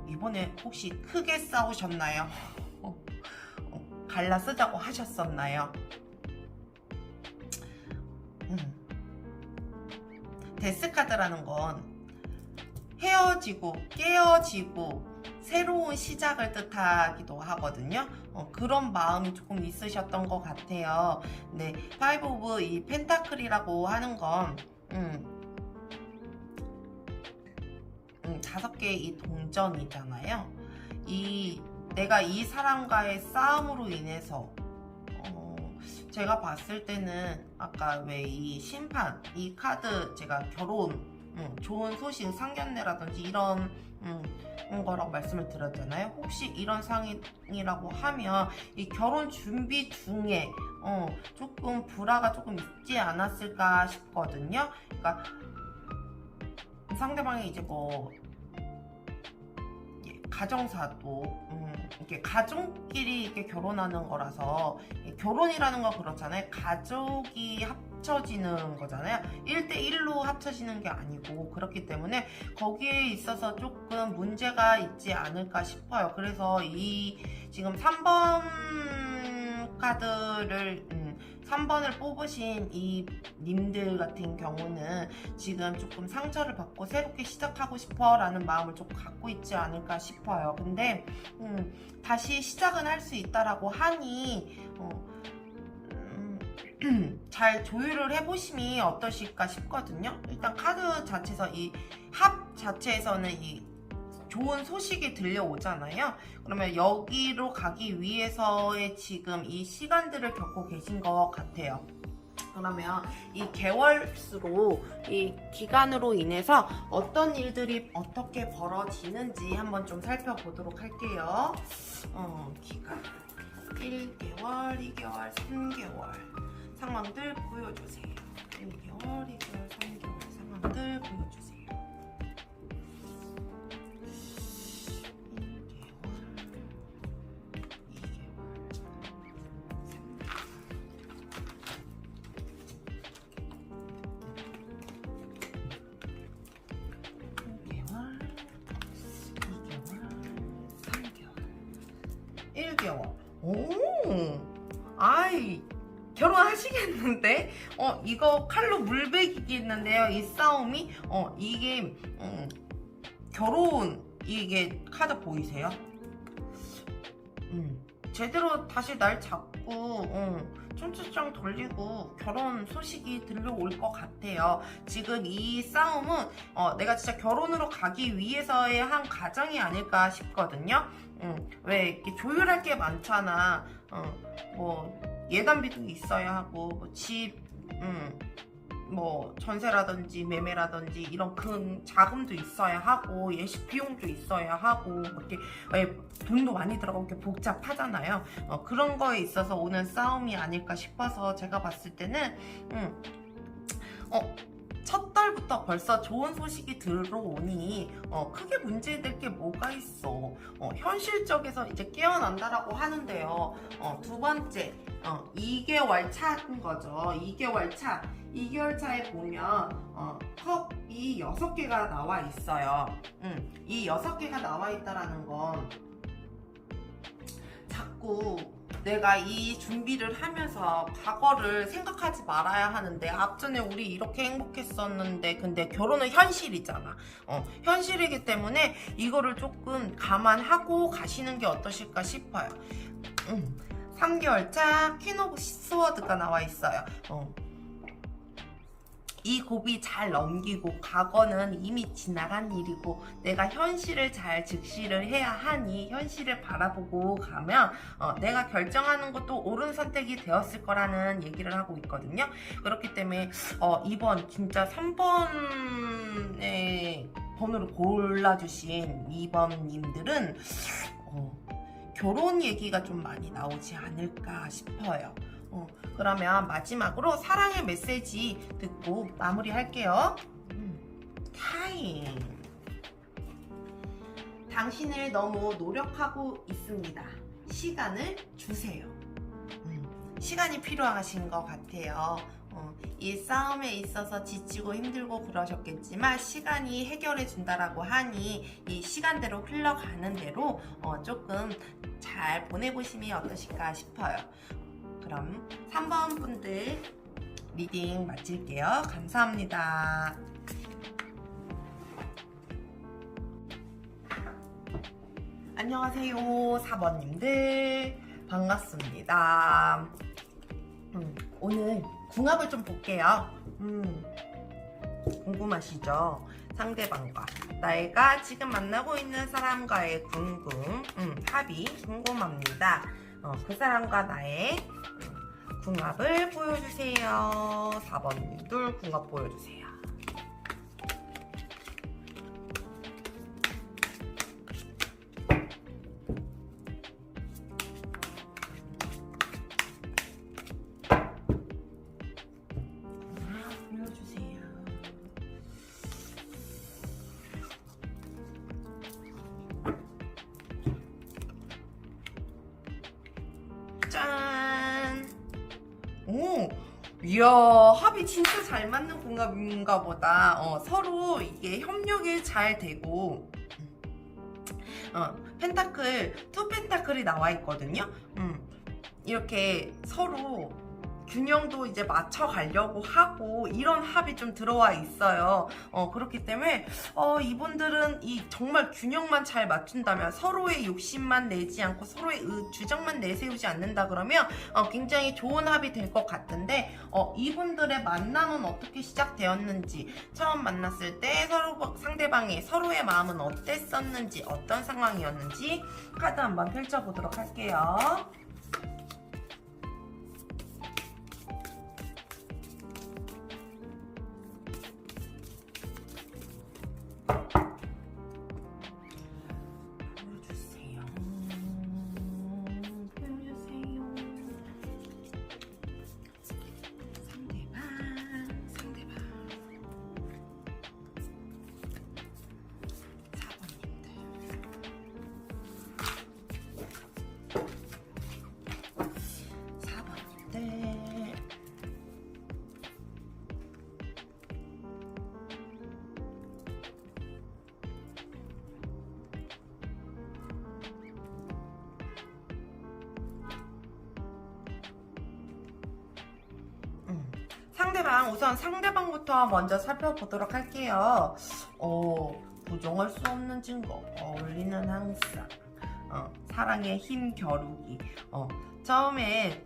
이번에 혹시 크게 싸우셨나요? 갈라 쓰자고 하셨었나요? 데스 카드라는 건 헤어지고 깨어지고 새로운 시작을 뜻하기도 하거든요. 그런 마음이 조금 있으셨던 것 같아요. 네, 파이브 오브 이 펜타클이라고 하는 건 5개의 이 동전이잖아요. 내가 이 사람과의 싸움으로 인해서 제가 봤을 때는 아까 왜 이 심판, 이 카드 제가 결혼, 좋은 소식, 상견례라든지 이런 거라고 말씀을 드렸잖아요. 혹시 이런 상황이라고 하면 이 결혼 준비 중에 조금 불화가 조금 있지 않았을까 싶거든요. 그러니까 상대방이 이제 뭐 가정사도 이렇게 가족끼리 이렇게 결혼하는 거라서 결혼이라는 거 그렇잖아요. 가족이 합쳐지는 거잖아요. 1대1로 합쳐지는 게 아니고 그렇기 때문에 거기에 있어서 조금 문제가 있지 않을까 싶어요. 그래서 이 지금 3번 카드를 3번을 뽑으신 이 님들 같은 경우는 지금 조금 상처를 받고 새롭게 시작하고 싶어 라는 마음을 조금 갖고 있지 않을까 싶어요. 근데 다시 시작은 할 수 있다라고 하니 잘 조율을 해보심이 어떠실까 싶거든요. 일단 카드 자체에서 이 합 자체에서는 이 좋은 소식이 들려오잖아요. 그러면 여기로 가기 위해서의 지금 이 시간들을 겪고 계신 것 같아요. 그러면 이 개월수로 이 기간으로 인해서 어떤 일들이 어떻게 벌어지는지 한번 좀 살펴보도록 할게요. 기간 1개월, 2개월, 3개월 상황들 보여주세요. 1개월, 2개월, 3개월 상황들 보여주세요. 1개월. 오, 아이, 결혼하시겠는데? 이거 칼로 물베기겠는데요, 이 싸움이? 이게, 이게 카드 보이세요? 제대로 다시 날 잡고, 쭝쭝쭝 돌리고 결혼 소식이 들려올 것 같아요. 지금 이 싸움은 내가 진짜 결혼으로 가기 위해서의 한 과정이 아닐까 싶거든요. 왜 이렇게 조율할 게 많잖아. 뭐 예단비도 있어야 하고 뭐 집, 뭐 전세라든지 매매라든지 이런 큰 자금도 있어야 하고 예식 비용도 있어야 하고 이렇게 돈도 많이 들어가고 이렇게 복잡하잖아요. 그런 거에 있어서 오는 싸움이 아닐까 싶어서 제가 봤을 때는 첫 달부터 벌써 좋은 소식이 들어오니 크게 문제될 게 뭐가 있어. 현실적에서 이제 깨어난다라고 하는데요. 두 번째 2개월 차인 거죠. 2개월 차. 2개월 차에 보면 컵이 6개가 나와 있어요. 이 6개가 나와 있다라는 건 자꾸 내가 이 준비를 하면서 과거를 생각하지 말아야 하는데 앞전에 우리 이렇게 행복했었는데 근데 결혼은 현실이잖아. 현실이기 때문에 이거를 조금 감안하고 가시는 게 어떠실까 싶어요. 3개월 차 퀸 오브 스워드가 나와 있어요. 이 고비 잘 넘기고 과거는 이미 지나간 일이고 내가 현실을 잘 직시를 해야 하니 현실을 바라보고 가면 내가 결정하는 것도 옳은 선택이 되었을 거라는 얘기를 하고 있거든요. 그렇기 때문에 이번 진짜 3번의 번호를 골라주신 2번님들은 결혼 얘기가 좀 많이 나오지 않을까 싶어요. 그러면 마지막으로 사랑의 메시지 듣고 마무리할게요. 타임. 당신을 너무 노력하고 있습니다. 시간을 주세요. 시간이 필요하신 것 같아요. 이 싸움에 있어서 지치고 힘들고 그러셨겠지만 시간이 해결해 준다라고 하니 이 시간대로 흘러가는 대로 조금 잘 보내보시면 어떠실까 싶어요. 그럼 3번 분들 리딩 마칠게요. 감사합니다. 안녕하세요 4번님들 반갑습니다. 오늘 궁합을 좀 볼게요. 궁금하시죠? 상대방과 내가 지금 만나고 있는 사람과의 합이 궁금합니다. 그 사람과 나의 궁합을 보여주세요. 4번님들 궁합 보여주세요. 보여주세요. 짠! 오! 이야, 합이 진짜 잘 맞는 궁합인가 보다. 서로 이게 협력이 잘 되고, 투 펜타클이 나와 있거든요. 이렇게 서로 균형도 이제 맞춰가려고 하고 이런 합이 좀 들어와 있어요. 그렇기 때문에 이분들은 정말 균형만 잘 맞춘다면 서로의 욕심만 내지 않고 서로의 주장만 내세우지 않는다 그러면 굉장히 좋은 합이 될 것 같은데 이분들의 만남은 어떻게 시작되었는지 처음 만났을 때 상대방이 서로의 마음은 어땠었는지 어떤 상황이었는지 카드 한번 펼쳐보도록 할게요. 우선 상대방부터 먼저 살펴보도록 할게요. 부정할 수 없는 증거, 어울리는 항상, 사랑의 힘 겨루기. 처음에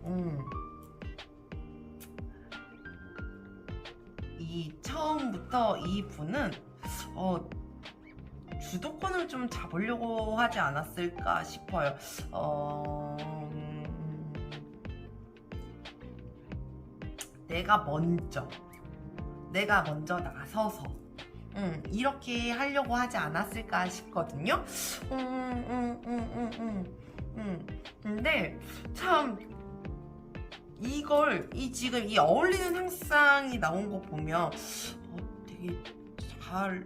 이 처음부터 이 분은 주도권을 좀 잡으려고 하지 않았을까 싶어요. 내가 먼저 나서서 이렇게 하려고 하지 않았을까 싶거든요. 근데 참 지금 이 어울리는 형상이 나온 거 보면 되게 잘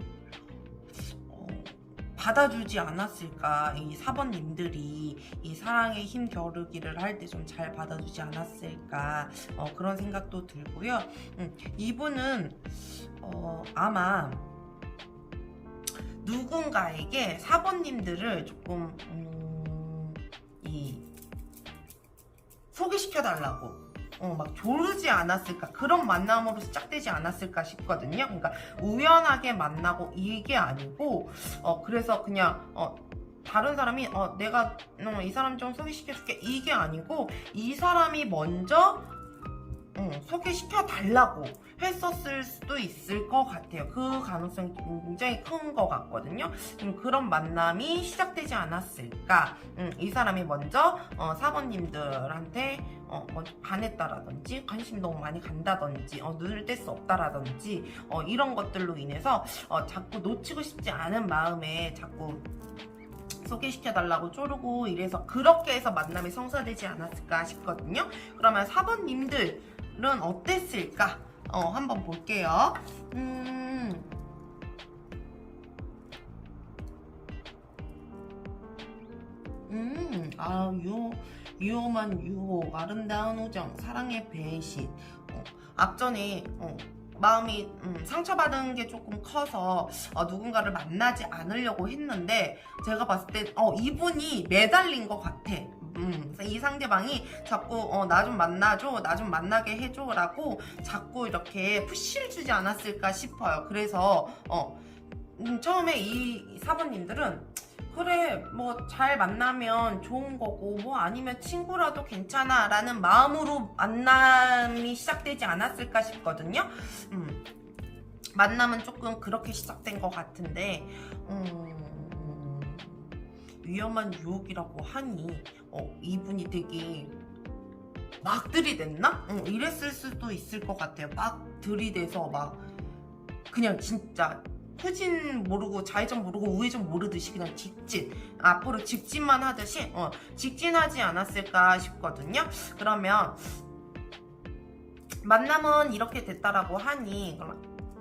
받아주지 않았을까. 이 4번님들이 이 사랑의 힘 겨루기를 할 때 좀 잘 받아주지 않았을까, 그런 생각도 들고요. 이분은 아마 누군가에게 4번님들을 조금 소개시켜달라고 막 조르지 않았을까, 그런 만남으로 시작되지 않았을까 싶거든요. 그러니까 우연하게 만나고 이게 아니고 그래서 그냥 다른 사람이 내가 이 사람 좀 소개시켜줄게, 이게 아니고 이 사람이 먼저 소개시켜 달라고 했었을 수도 있을 것 같아요. 그 가능성이 굉장히 큰 것 같거든요. 그런 만남이 시작되지 않았을까. 이 사람이 먼저 4번님들한테 먼저 반했다라든지, 관심이 너무 많이 간다든지, 눈을 뗄 수 없다라든지, 이런 것들로 인해서 자꾸 놓치고 싶지 않은 마음에 자꾸 소개시켜달라고 쪼르고 이래서, 그렇게 해서 만남이 성사되지 않았을까 싶거든요. 그러면 4번님들은 어땠을까? 한번 볼게요. 위험한 유혹, 아름다운 우정, 사랑의 배신. 앞전에 마음이 상처받은 게 조금 커서 누군가를 만나지 않으려고 했는데, 제가 봤을 때 이분이 매달린 것 같아. 이 상대방이 자꾸 나 좀 만나줘, 나 좀 만나게 해줘 라고 자꾸 이렇게 푸시를 주지 않았을까 싶어요. 그래서 처음에 이 4번님들은 그래, 뭐 잘 만나면 좋은 거고, 뭐 아니면 친구라도 괜찮아 라는 마음으로 만남이 시작되지 않았을까 싶거든요. 만남은 조금 그렇게 시작된 것 같은데, 위험한 유혹이라고 하니 이분이 되게 막 들이댔나? 이랬을 수도 있을 것 같아요. 막 들이대서 막 그냥 진짜 후진 모르고 좌회전 모르고 우회전 모르듯이 그냥 앞으로 직진만 하듯이 직진하지 않았을까 싶거든요. 그러면 만남은 이렇게 됐다라고 하니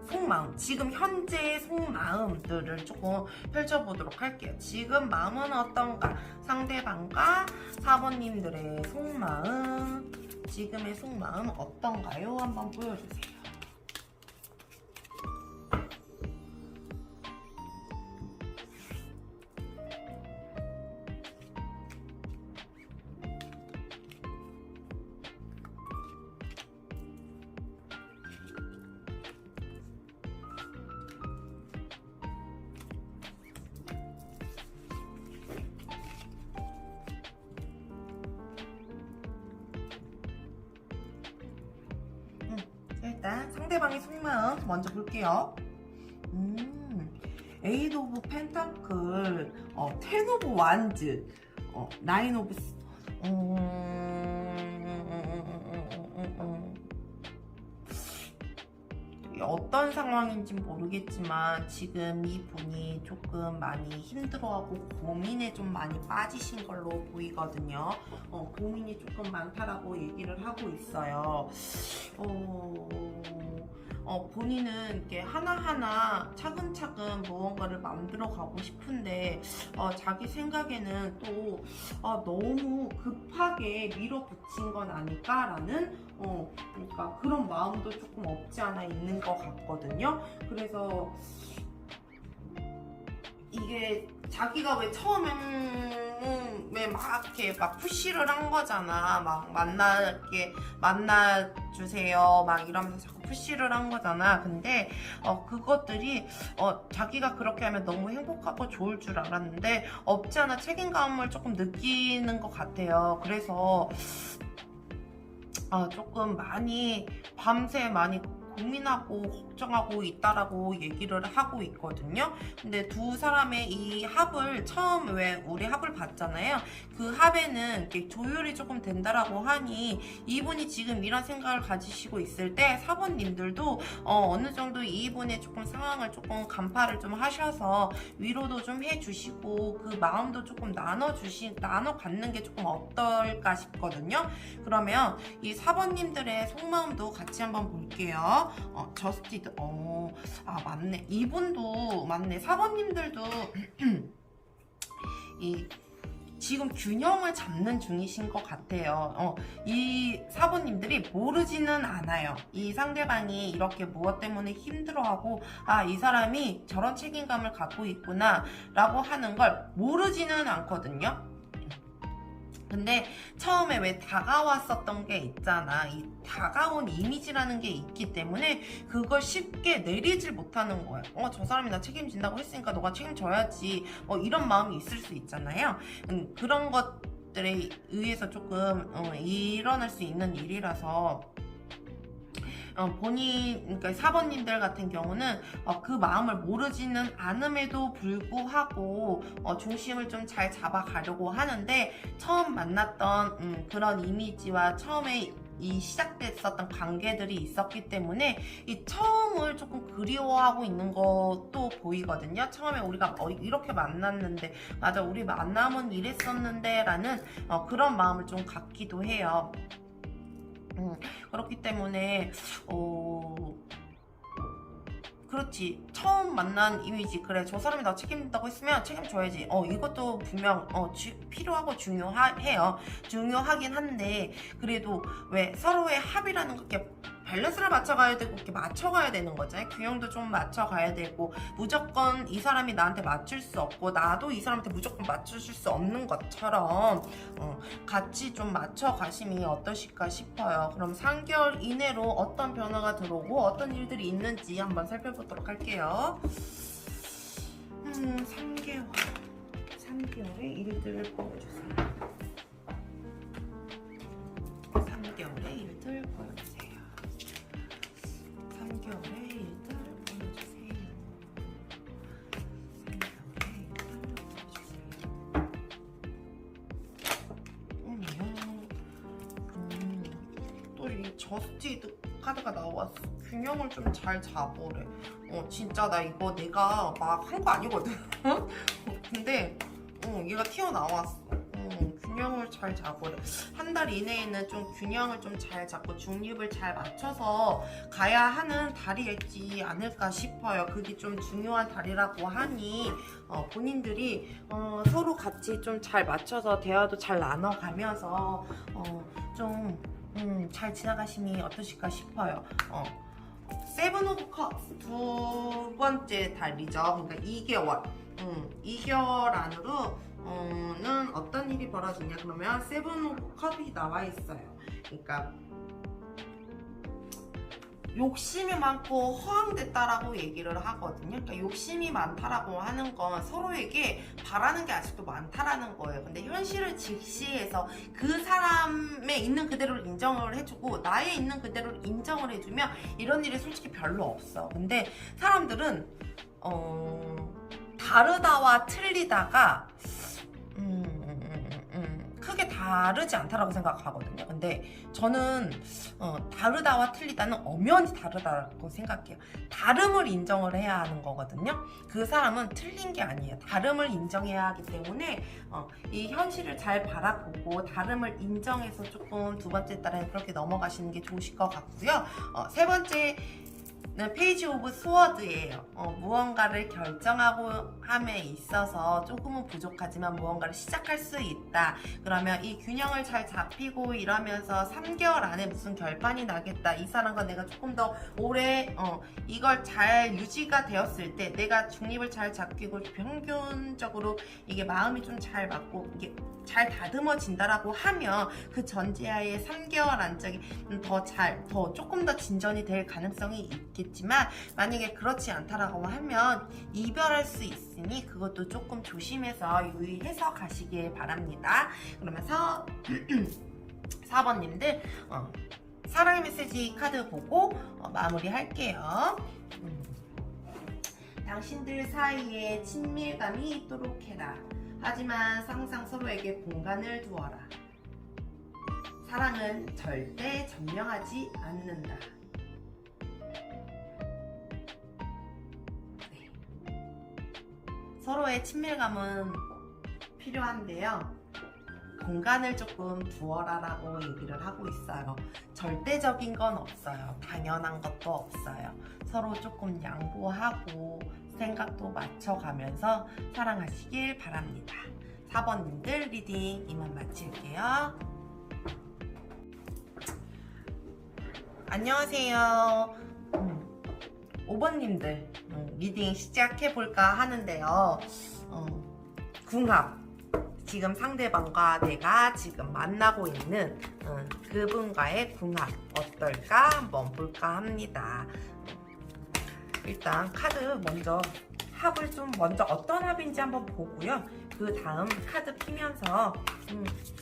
속마음, 지금 현재의 속마음들을 조금 펼쳐보도록 할게요. 지금 마음은 어떤가? 상대방과 4번님들의 속마음, 지금의 속마음 어떤가요? 한번 보여주세요. 일단 상대방의 속마음 먼저 볼게요. 에이드 오브 펜타클, 텐 오브 완즈, 나인 오브 어떤 상황인지 모르겠지만 지금 이 분이 조금 많이 힘들어하고 고민에 좀 많이 빠지신 걸로 보이거든요. 고민이 조금 많다라고 얘기를 하고 있어요. 본인은 이렇게 하나하나 차근차근 무언가를 만들어 가고 싶은데 자기 생각에는 또 너무 급하게 밀어붙인 건 아닐까라는 그러니까 그런 마음도 조금 없지 않아 있는 것 같거든요. 그래서 이게 자기가 왜 처음에는 왜 막 이렇게 막 푸시를 한 거잖아. 막 만나주세요 막 이러면서 자꾸 푸시를 한 거잖아. 근데 그것들이 자기가 그렇게 하면 너무 행복하고 좋을 줄 알았는데 없지 않아 책임감을 조금 느끼는 것 같아요. 그래서 조금 밤새 많이 고민하고 걱정하고 있다라고 얘기를 하고 있거든요. 근데 두 사람의 이 합을 처음 왜 우리 합을 봤잖아요. 그 합에는 이렇게 조율이 조금 된다라고 하니 이분이 지금 이런 생각을 가지시고 있을 때 사번님들도 어느 정도 이분의 조금 상황을 조금 간파를 좀 하셔서 위로도 좀 해주시고 그 마음도 조금 나눠 갖는 게 조금 어떨까 싶거든요. 그러면 이 사번님들의 속마음도 같이 한번 볼게요. 저스티드. 맞네. 이분도 맞네. 사번님들도 이 지금 균형을 잡는 중이신 것 같아요. 이 사부님들이 모르지는 않아요. 이 상대방이 이렇게 무엇 때문에 힘들어하고 이 사람이 저런 책임감을 갖고 있구나 라고 하는 걸 모르지는 않거든요. 근데 처음에 왜 다가왔었던 게 있잖아. 이 다가온 이미지라는 게 있기 때문에 그걸 쉽게 내리질 못하는 거야. 저 사람이 나 책임진다고 했으니까 너가 책임져야지. 이런 마음이 있을 수 있잖아요. 그런 것들에 의해서 조금 일어날 수 있는 일이라서 그러니까 사번님들 같은 경우는 그 마음을 모르지는 않음에도 불구하고 중심을 좀 잘 잡아가려고 하는데 처음 만났던 그런 이미지와 처음에 이 시작됐었던 관계들이 있었기 때문에 이 처음을 조금 그리워하고 있는 것도 보이거든요. 처음에 우리가 이렇게 만났는데 맞아 우리 만남은 이랬었는데 라는 그런 마음을 좀 갖기도 해요. 그렇기 때문에 그렇지 처음 만난 이미지 그래 저 사람이 나 책임진다고 했으면 책임져야지 이것도 분명 필요하고 중요해요. 중요하긴 한데 그래도 왜 서로의 합이라는 게 밸런스를 맞춰가야 되고 이렇게 맞춰가야 되는 거잖아요. 균형도 좀 맞춰가야 되고 무조건 이 사람이 나한테 맞출 수 없고 나도 이 사람한테 무조건 맞추실 수 없는 것처럼 같이 좀 맞춰가심이 어떠실까 싶어요. 그럼 3개월 이내로 어떤 변화가 들어오고 어떤 일들이 있는지 한번 살펴보도록 할게요. 3개월의 일들을 보여주세요. 3개월의 일들 보여주세요. 3개월의 일들 보여주세요. 3개월의 일들 보여주세요. 또 이 저스티드 카드가 나왔어. 균형을 좀 잘 잡으래. 진짜 나 이거 내가 막 한 거 아니거든. 근데 얘가 튀어나왔어. 균형을 잘 잡으래. 한 달 이내에는 좀 균형을 좀 잘 잡고 중립을 잘 맞춰서 가야 하는 달이었지 않을까 싶어요. 그게 좀 중요한 달이라고 하니 본인들이 서로 같이 좀 잘 맞춰서 대화도 잘 나눠가면서 좀 잘 지나가심이 어떠실까 싶어요. 세븐 오브 컵스 두 번째 달이죠. 그러니까 2개월. 2개월 안으로 는 어떤 일이 벌어지냐 그러면 세븐 오브 컵이 나와 있어요. 그러니까 욕심이 많고 허황됐다라고 얘기를 하거든요. 그러니까 욕심이 많다라고 하는 건 서로에게 바라는 게 아직도 많다라는 거예요. 근데 현실을 직시해서 그 사람의 있는 그대로를 인정을 해주고 나의 있는 그대로를 인정을 해주면 이런 일이 솔직히 별로 없어. 근데 사람들은 다르다와 틀리다가 크게 다르지 않다라고 생각하거든요. 근데 저는 다르다와 틀리다는 엄연히 다르다고 생각해요. 다름을 인정을 해야 하는 거거든요. 그 사람은 틀린 게 아니에요. 다름을 인정해야 하기 때문에 이 현실을 잘 바라보고 다름을 인정해서 조금 두 번째 달에는 그렇게 넘어가시는 게 좋으실 것 같고요. 세 번째 페이지 오브 스워드예요. 무언가를 결정하고 함에 있어서 조금은 부족하지만 무언가를 시작할 수 있다. 그러면 이 균형을 잘 잡히고 이러면서 3개월 안에 무슨 결판이 나겠다. 이 사람과 내가 조금 더 오래 이걸 잘 유지가 되었을 때 내가 중립을 잘 잡히고 평균적으로 이게 마음이 좀 잘 맞고 이게 잘 다듬어진다라고 하면 그 전제하에 3개월 안짝이 더 조금 더 진전이 될 가능성이 있겠지만 만약에 그렇지 않다라고 하면 이별할 수 있으니 그것도 조금 조심해서 유의해서 가시길 바랍니다. 그러면서 4번님들 사랑의 메시지 카드 보고 마무리할게요. 당신들 사이에 친밀감이 있도록 해라. 하지만 항상 서로에게 공간을 두어라. 사랑은 절대 점령하지 않는다. 네. 서로의 친밀감은 필요한데요. 공간을 조금 두어라라고 얘기를 하고 있어요. 절대적인 건 없어요. 당연한 것도 없어요. 서로 조금 양보하고 생각도 맞춰가면서 사랑하시길 바랍니다. 4번님들 리딩 이만 마칠게요. 안녕하세요. 5번님들 리딩 시작해볼까 하는데요. 궁합, 지금 상대방과 내가 지금 만나고 있는 그분과의 궁합 어떨까 한번 볼까 합니다. 일단 카드 먼저 합을 좀 먼저 어떤 합인지 한번 보고요. 그 다음 카드 피면서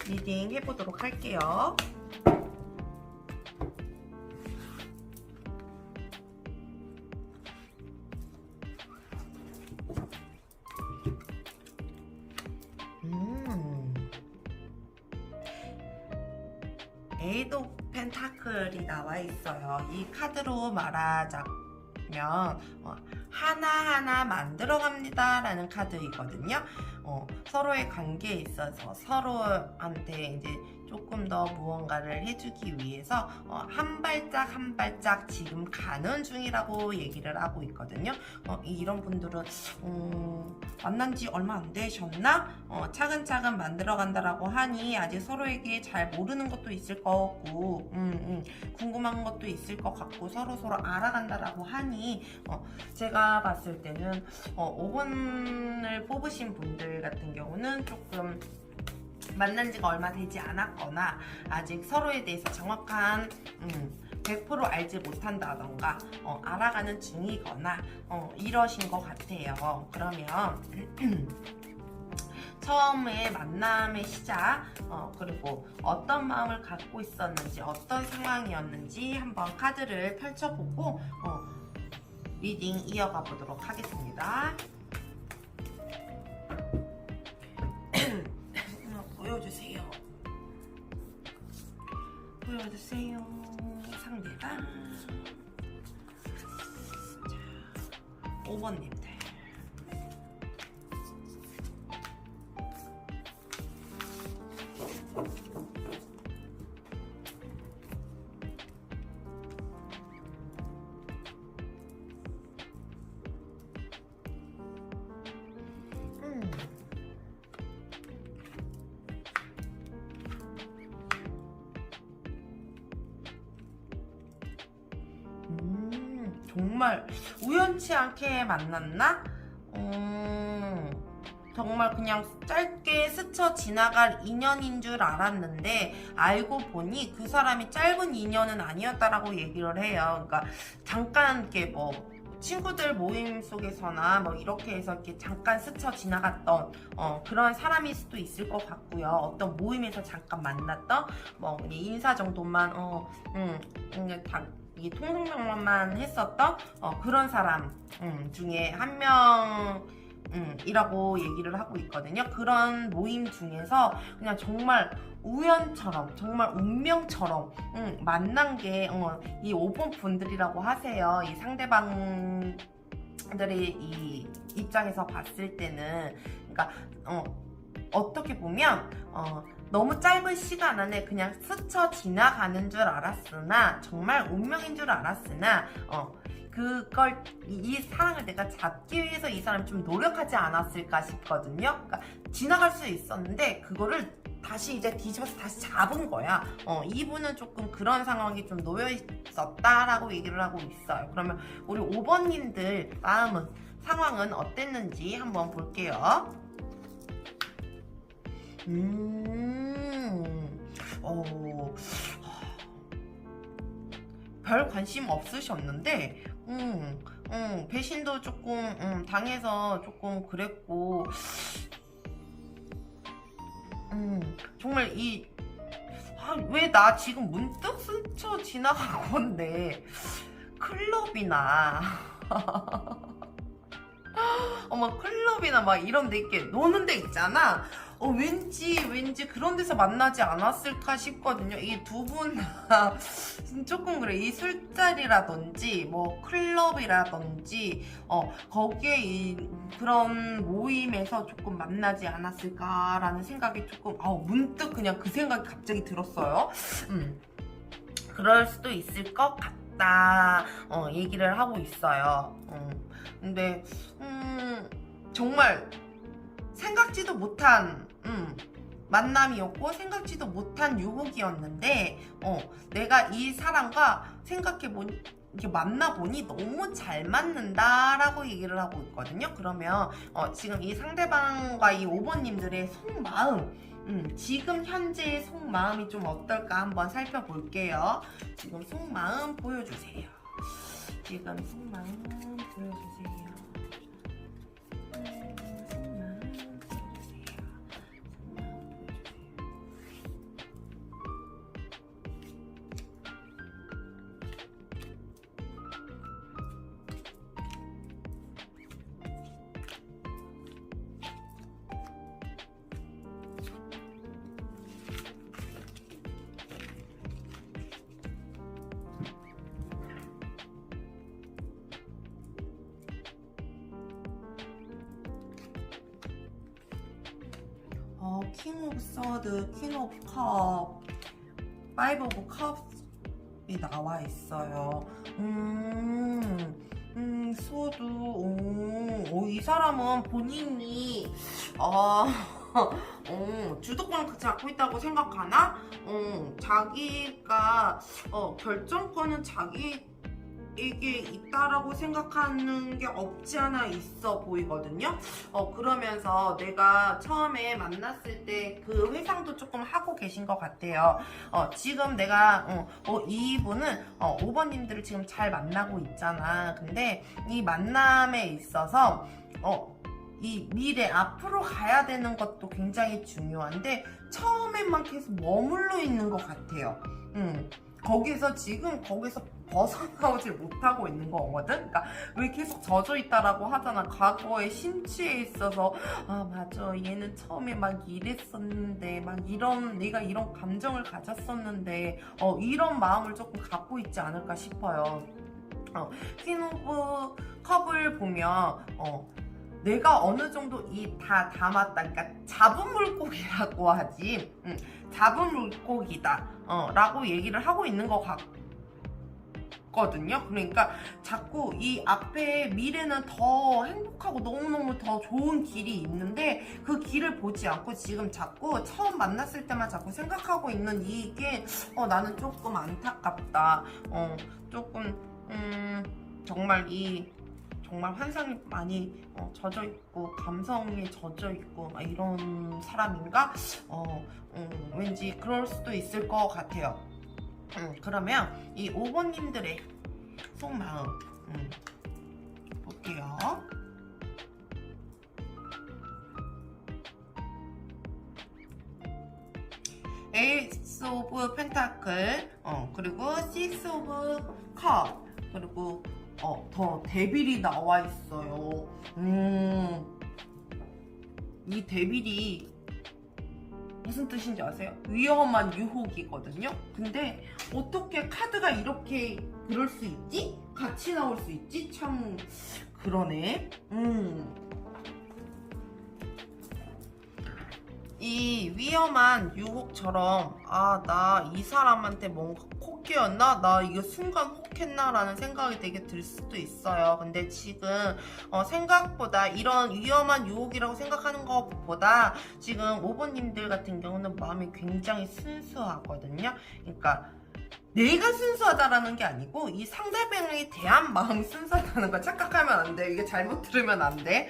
리딩 해보도록 할게요. 에이드 오브 펜타클이 나와 있어요. 이 카드로 말하자면 하나하나 만들어갑니다 라는 카드이거든요. 서로의 관계에 있어서 서로한테 이제 조금 더 무언가를 해주기 위해서 한 발짝 한 발짝 지금 가는 중이라고 얘기를 하고 있거든요. 이런 분들은 만난 지 얼마 안 되셨나? 차근차근 만들어간다라고 하니 아직 서로에게 잘 모르는 것도 있을 거고 궁금한 것도 있을 것 같고 서로 알아간다라고 하니 제가 봤을 때는 5번을 뽑으신 분들 같은 경우는 조금 만난 지가 얼마 되지 않았거나 아직 서로에 대해서 정확한 100% 알지 못한다던가 알아가는 중이거나 이러신 것 같아요. 그러면 처음에 만남의 시작 그리고 어떤 마음을 갖고 있었는지 어떤 상황이었는지 한번 카드를 펼쳐보고 리딩 이어가 보도록 하겠습니다. 보여주세요. 상대방. 자, 5번님들. 정말 우연치 않게 만났나? 정말 그냥 짧게 스쳐 지나갈 인연인 줄 알았는데 알고 보니 그 사람이 짧은 인연은 아니었다라고 얘기를 해요. 그러니까 잠깐 이렇게 뭐 친구들 모임 속에서나 뭐 이렇게 해서 이렇게 잠깐 스쳐 지나갔던 그런 사람일 수도 있을 것 같고요. 어떤 모임에서 잠깐 만났던 뭐 인사 정도만 이 통성명만 했었던 그런 사람 중에 한 명이라고 얘기를 하고 있거든요. 그런 모임 중에서 그냥 정말 우연처럼 정말 운명처럼 만난 게 이 5번 분들이라고 하세요. 이 상대방들의 이 입장에서 봤을 때는 그러니까 어떻게 보면 너무 짧은 시간 안에 그냥 스쳐 지나가는 줄 알았으나 정말 운명인 줄 알았으나 그걸 이 사랑을 내가 잡기 위해서 이 사람이 좀 노력하지 않았을까 싶거든요. 그러니까 지나갈 수 있었는데 그거를 다시 이제 뒤집어서 다시 잡은 거야. 이분은 조금 그런 상황이 좀 놓여 있었다라고 얘기를 하고 있어요. 그러면 우리 5번님들 상황은 어땠는지 한번 볼게요. 별 관심 없으셨는데 배신도 조금 당해서 조금 그랬고 정말 왜 나 지금 문득 스쳐 지나간 건데 클럽이나 어머 클럽이나 막 이런 데 이렇게 노는 데 있잖아. 왠지 그런 데서 만나지 않았을까 싶거든요. 이 두 분 다 조금 그래. 이 술자리라든지 뭐 클럽이라든지 거기에 그런 모임에서 조금 만나지 않았을까라는 생각이 조금 문득 그냥 그 생각이 갑자기 들었어요. 그럴 수도 있을 것 같다. 얘기를 하고 있어요. 근데 정말 생각지도 못한 만남이었고 생각지도 못한 유혹이었는데 내가 이 사람과 생각해보니 이렇게 만나보니 너무 잘 맞는다라고 얘기를 하고 있거든요. 그러면 지금 이 상대방과 이 5번님들의 속마음 지금 현재의 속마음이 좀 어떨까 한번 살펴볼게요. 지금 속마음 보여주세요. 지금 속마음 보여주세요. 킹 오브 서드, 퀸 오브 컵, 파이브 오브 컵이 나와 있어요. 소드, 이 사람은 본인이 주도권을 갖고 있다고 생각하나? 자기가 결정권은 자기에게 있다라고 생각하는 게 없지 않아 있어 보이거든요. 그러면서 내가 처음에 만났을 때 그 회상도 조금 하고 계신 것 같아요. 지금 내가 이분은 5번님들을 지금 잘 만나고 있잖아. 근데 이 만남에 있어서 이 미래 앞으로 가야 되는 것도 굉장히 중요한데 처음에만 계속 머물러 있는 것 같아요. 거기서 벗어나오질 못하고 있는 거거든. 그러니까 왜 계속 젖어 있다라고 하잖아. 과거의 심취에 있어서 맞아, 얘는 처음에 막 이랬었는데 내가 이런 감정을 가졌었는데 이런 마음을 조금 갖고 있지 않을까 싶어요. 퀸 오브 컵을 보면 내가 어느 정도 다 담았다. 그러니까 잡은 물고기라고 하지. 잡은 물고기다. 라고 얘기를 하고 있는 것 같거든요. 그러니까 자꾸 이 앞에 미래는 더 행복하고 너무너무 더 좋은 길이 있는데 그 길을 보지 않고 지금 자꾸 처음 만났을 때만 자꾸 생각하고 있는 이게 나는 조금 안타깝다. 조금 정말 환상이 많이 젖어 있고 감성에 젖어 있고 이런 사람인가? 왠지 그럴 수도 있을 것 같아요. 그러면 이 5번님들의 속마음 볼게요. 에이스 오브 펜타클, 그리고 식스 오브 컵, 그리고 더 데빌이 나와 있어요. 이 데빌이 무슨 뜻인지 아세요? 위험한 유혹이거든요. 근데 어떻게 카드가 이렇게 그럴 수 있지? 같이 나올 수 있지? 참 그러네. 이 위험한 유혹처럼 나 이 사람한테 뭔가 혹했나? 나 이거 순간 혹했나? 라는 생각이 되게 들 수도 있어요. 근데 지금 생각보다 이런 위험한 유혹이라고 생각하는 것보다 지금 5번님들 같은 경우는 마음이 굉장히 순수하거든요. 그러니까 내가 순수하다라는 게 아니고 이 상대방에 대한 마음이 순수하다는 걸 착각하면 안 돼. 이게 잘못 들으면 안 돼.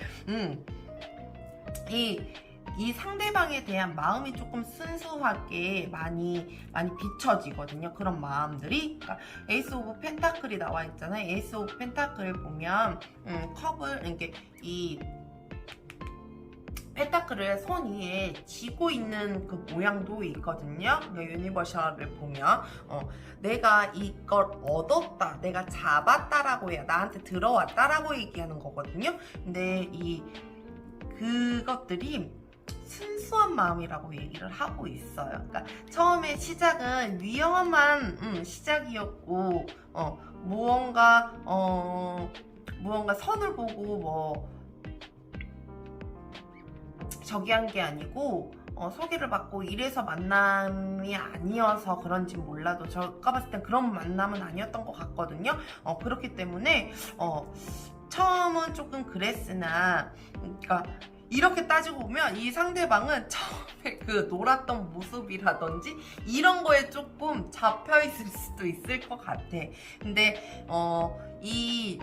이 상대방에 대한 마음이 조금 순수하게 많이 비춰지거든요. 그런 마음들이. 그러니까 에이스 오브 펜타클이 나와 있잖아요. 에이스 오브 펜타클을 보면 컵을 이렇게 펜타클을 손 위에 쥐고 있는 그 모양도 있거든요. 유니버셜을 보면 내가 이걸 얻었다, 내가 잡았다라고 해야 나한테 들어왔다라고 얘기하는 거거든요. 근데 그것들이 순수한 마음이라고 얘기를 하고 있어요. 그러니까 처음에 시작은 위험한 시작이었고 무언가 선을 보고 뭐 저기 한 게 아니고 소개를 받고 이래서 만남이 아니어서 그런지 몰라도 제가 봤을 땐 그런 만남은 아니었던 것 같거든요. 그렇기 때문에 처음은 조금 그랬으나, 그러니까 이렇게 따지고 보면 이 상대방은 처음에 그 놀았던 모습이라든지 이런 거에 조금 잡혀있을 수도 있을 것 같아. 근데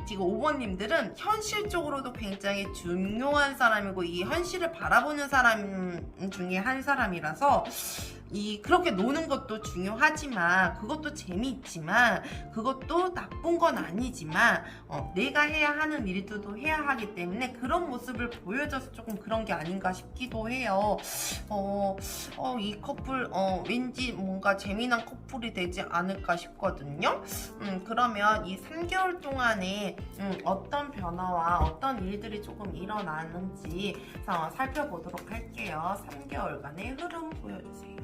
지금 5번님들은 현실적으로도 굉장히 중요한 사람이고 이 현실을 바라보는 사람 중에 한 사람이라서 그렇게 노는 것도 중요하지만, 그것도 재미있지만, 그것도 나쁜 건 아니지만, 내가 해야 하는 일들도 해야 하기 때문에 그런 모습을 보여줘서 조금 그런 게 아닌가 싶기도 해요. 이 커플, 왠지 뭔가 재미난 커플이 되지 않을까 싶거든요. 그러면 이 3개월 동안에 어떤 변화와 어떤 일들이 조금 일어나는지 살펴보도록 할게요. 3개월간의 흐름 보여주세요.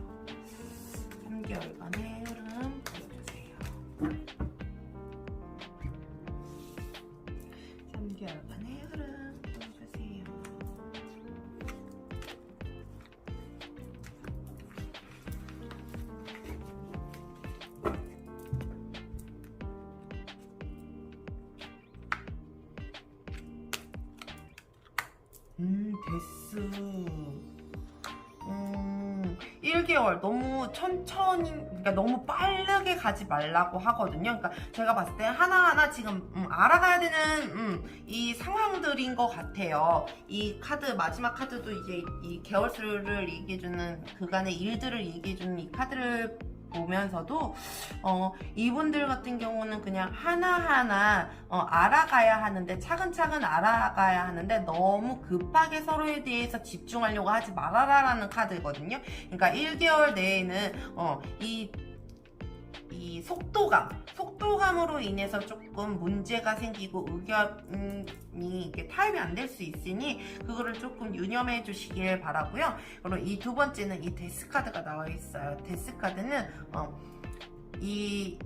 3개월간의 흐름 보여주세요. 3개월간의 흐름 보여주세요. 됐어. 1개월 너무 천천히, 그러니까 너무 빠르게 가지 말라고 하거든요. 그러니까 제가 봤을 때 하나하나 지금 알아가야 되는 이 상황들인 것 같아요. 이 카드, 마지막 카드도 이제 이 개월수를 얘기해주는, 그간의 일들을 얘기해주는 이 카드를 보면서도 이분들 같은 경우는 그냥 하나하나 알아가야 하는데, 차근차근 알아가야 하는데 너무 급하게 서로에 대해서 집중하려고 하지 말아라라는 카드거든요. 그러니까 1개월 내에는 이 속도감으로 인해서 조금 문제가 생기고 의견이 타협이 안 될 수 있으니 그거를 조금 유념해 주시길 바라고요. 그리고 이 두 번째는 이 데스 카드가 나와 있어요. 데스 카드는 이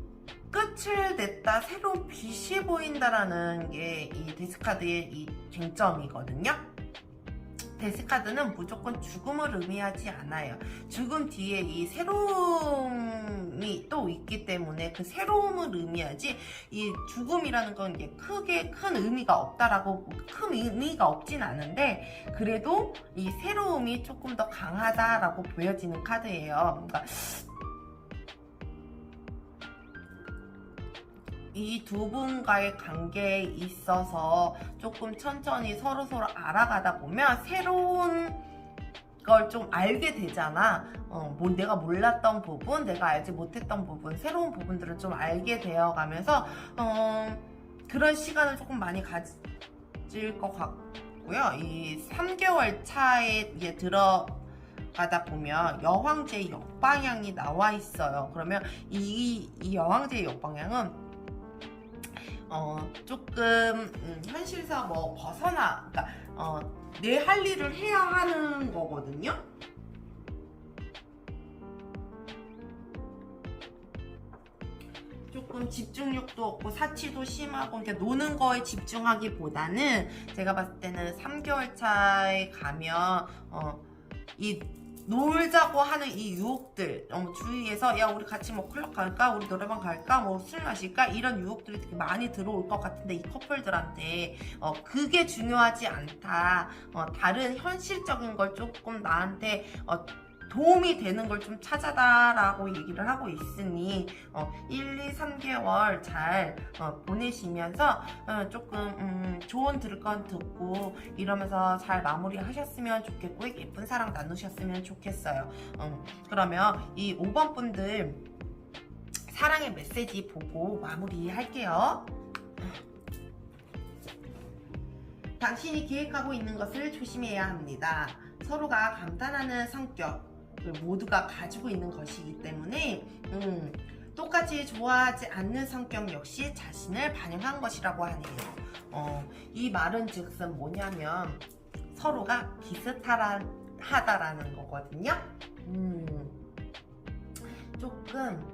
끝을 냈다, 새로운 빛이 보인다라는 게 이 데스 카드의 이 쟁점이거든요. 데스카드는 무조건 죽음을 의미하지 않아요. 죽음 뒤에 이 새로움이 또 있기 때문에 그 새로움을 의미하지, 이 죽음이라는 건 이게 크게 큰 의미가 없다라고, 큰 의미가 없진 않은데 그래도 이 새로움이 조금 더 강하다라고 보여지는 카드예요. 그러니까 이 두 분과의 관계에 있어서 조금 천천히 서로서로 알아가다 보면 새로운 걸 좀 알게 되잖아. 내가 몰랐던 부분, 내가 알지 못했던 부분, 새로운 부분들을 좀 알게 되어가면서 그런 시간을 조금 많이 가질 것 같고요. 이 3개월 차에 이제 가다 보면 여황제의 역방향이 나와 있어요. 그러면 이 여황제의 역방향은 조금 현실에서 뭐 벗어나, 그러니까 내 할 일을 해야 하는 거거든요. 조금 집중력도 없고 사치도 심하고, 그러니까 노는 거에 집중하기보다는 제가 봤을 때는 3개월 차에 가면 이 놀자고 하는 이 유혹들, 주위에서 야 우리 같이 뭐 클럽 갈까, 우리 노래방 갈까, 뭐 술 마실까, 이런 유혹들이 되게 많이 들어올 것 같은데 이 커플들한테 그게 중요하지 않다. 다른 현실적인 걸 조금 나한테 도움이 되는 걸 좀 찾아다라고 얘기를 하고 있으니 1, 2, 3개월 잘 보내시면서 조금 조언 들을 건 듣고 이러면서 잘 마무리 하셨으면 좋겠고 예쁜 사랑 나누셨으면 좋겠어요. 그러면 이 5번 분들 사랑의 메시지 보고 마무리 할게요. 당신이 계획하고 있는 것을 조심해야 합니다. 서로가 감탄하는 성격을 모두가 가지고 있는 것이기 때문에 똑같이 좋아하지 않는 성격 역시 자신을 반영한 것이라고 하네요. 이 말은 즉슨 뭐냐면 서로가 비슷하다라는 거거든요. 조금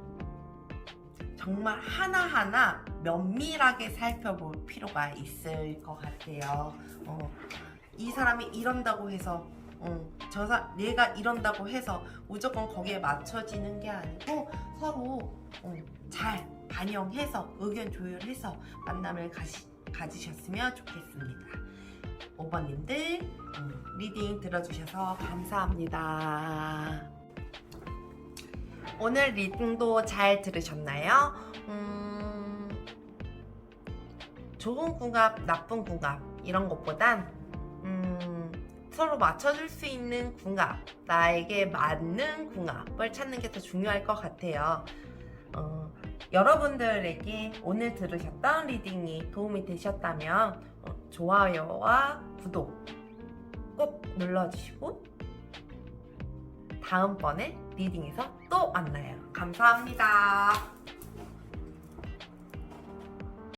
정말 하나하나 면밀하게 살펴볼 필요가 있을 것 같아요. 이 사람이 이런다고 해서 내가 이런다고 해서 무조건 거기에 맞춰지는 게 아니고 서로 잘 반영해서 의견 조율해서 만남을 가지셨으면 좋겠습니다. 5번님들 리딩 들어주셔서 감사합니다. 오늘 리딩도 잘 들으셨나요? 좋은 궁합, 나쁜 궁합 이런 것보단 서로 맞춰줄 수 있는 궁합, 나에게 맞는 궁합을 찾는 게 더 중요할 것 같아요. 여러분들에게 오늘 들으셨던 리딩이 도움이 되셨다면 좋아요와 구독 꼭 눌러주시고 다음번에 리딩에서 또 만나요. 감사합니다.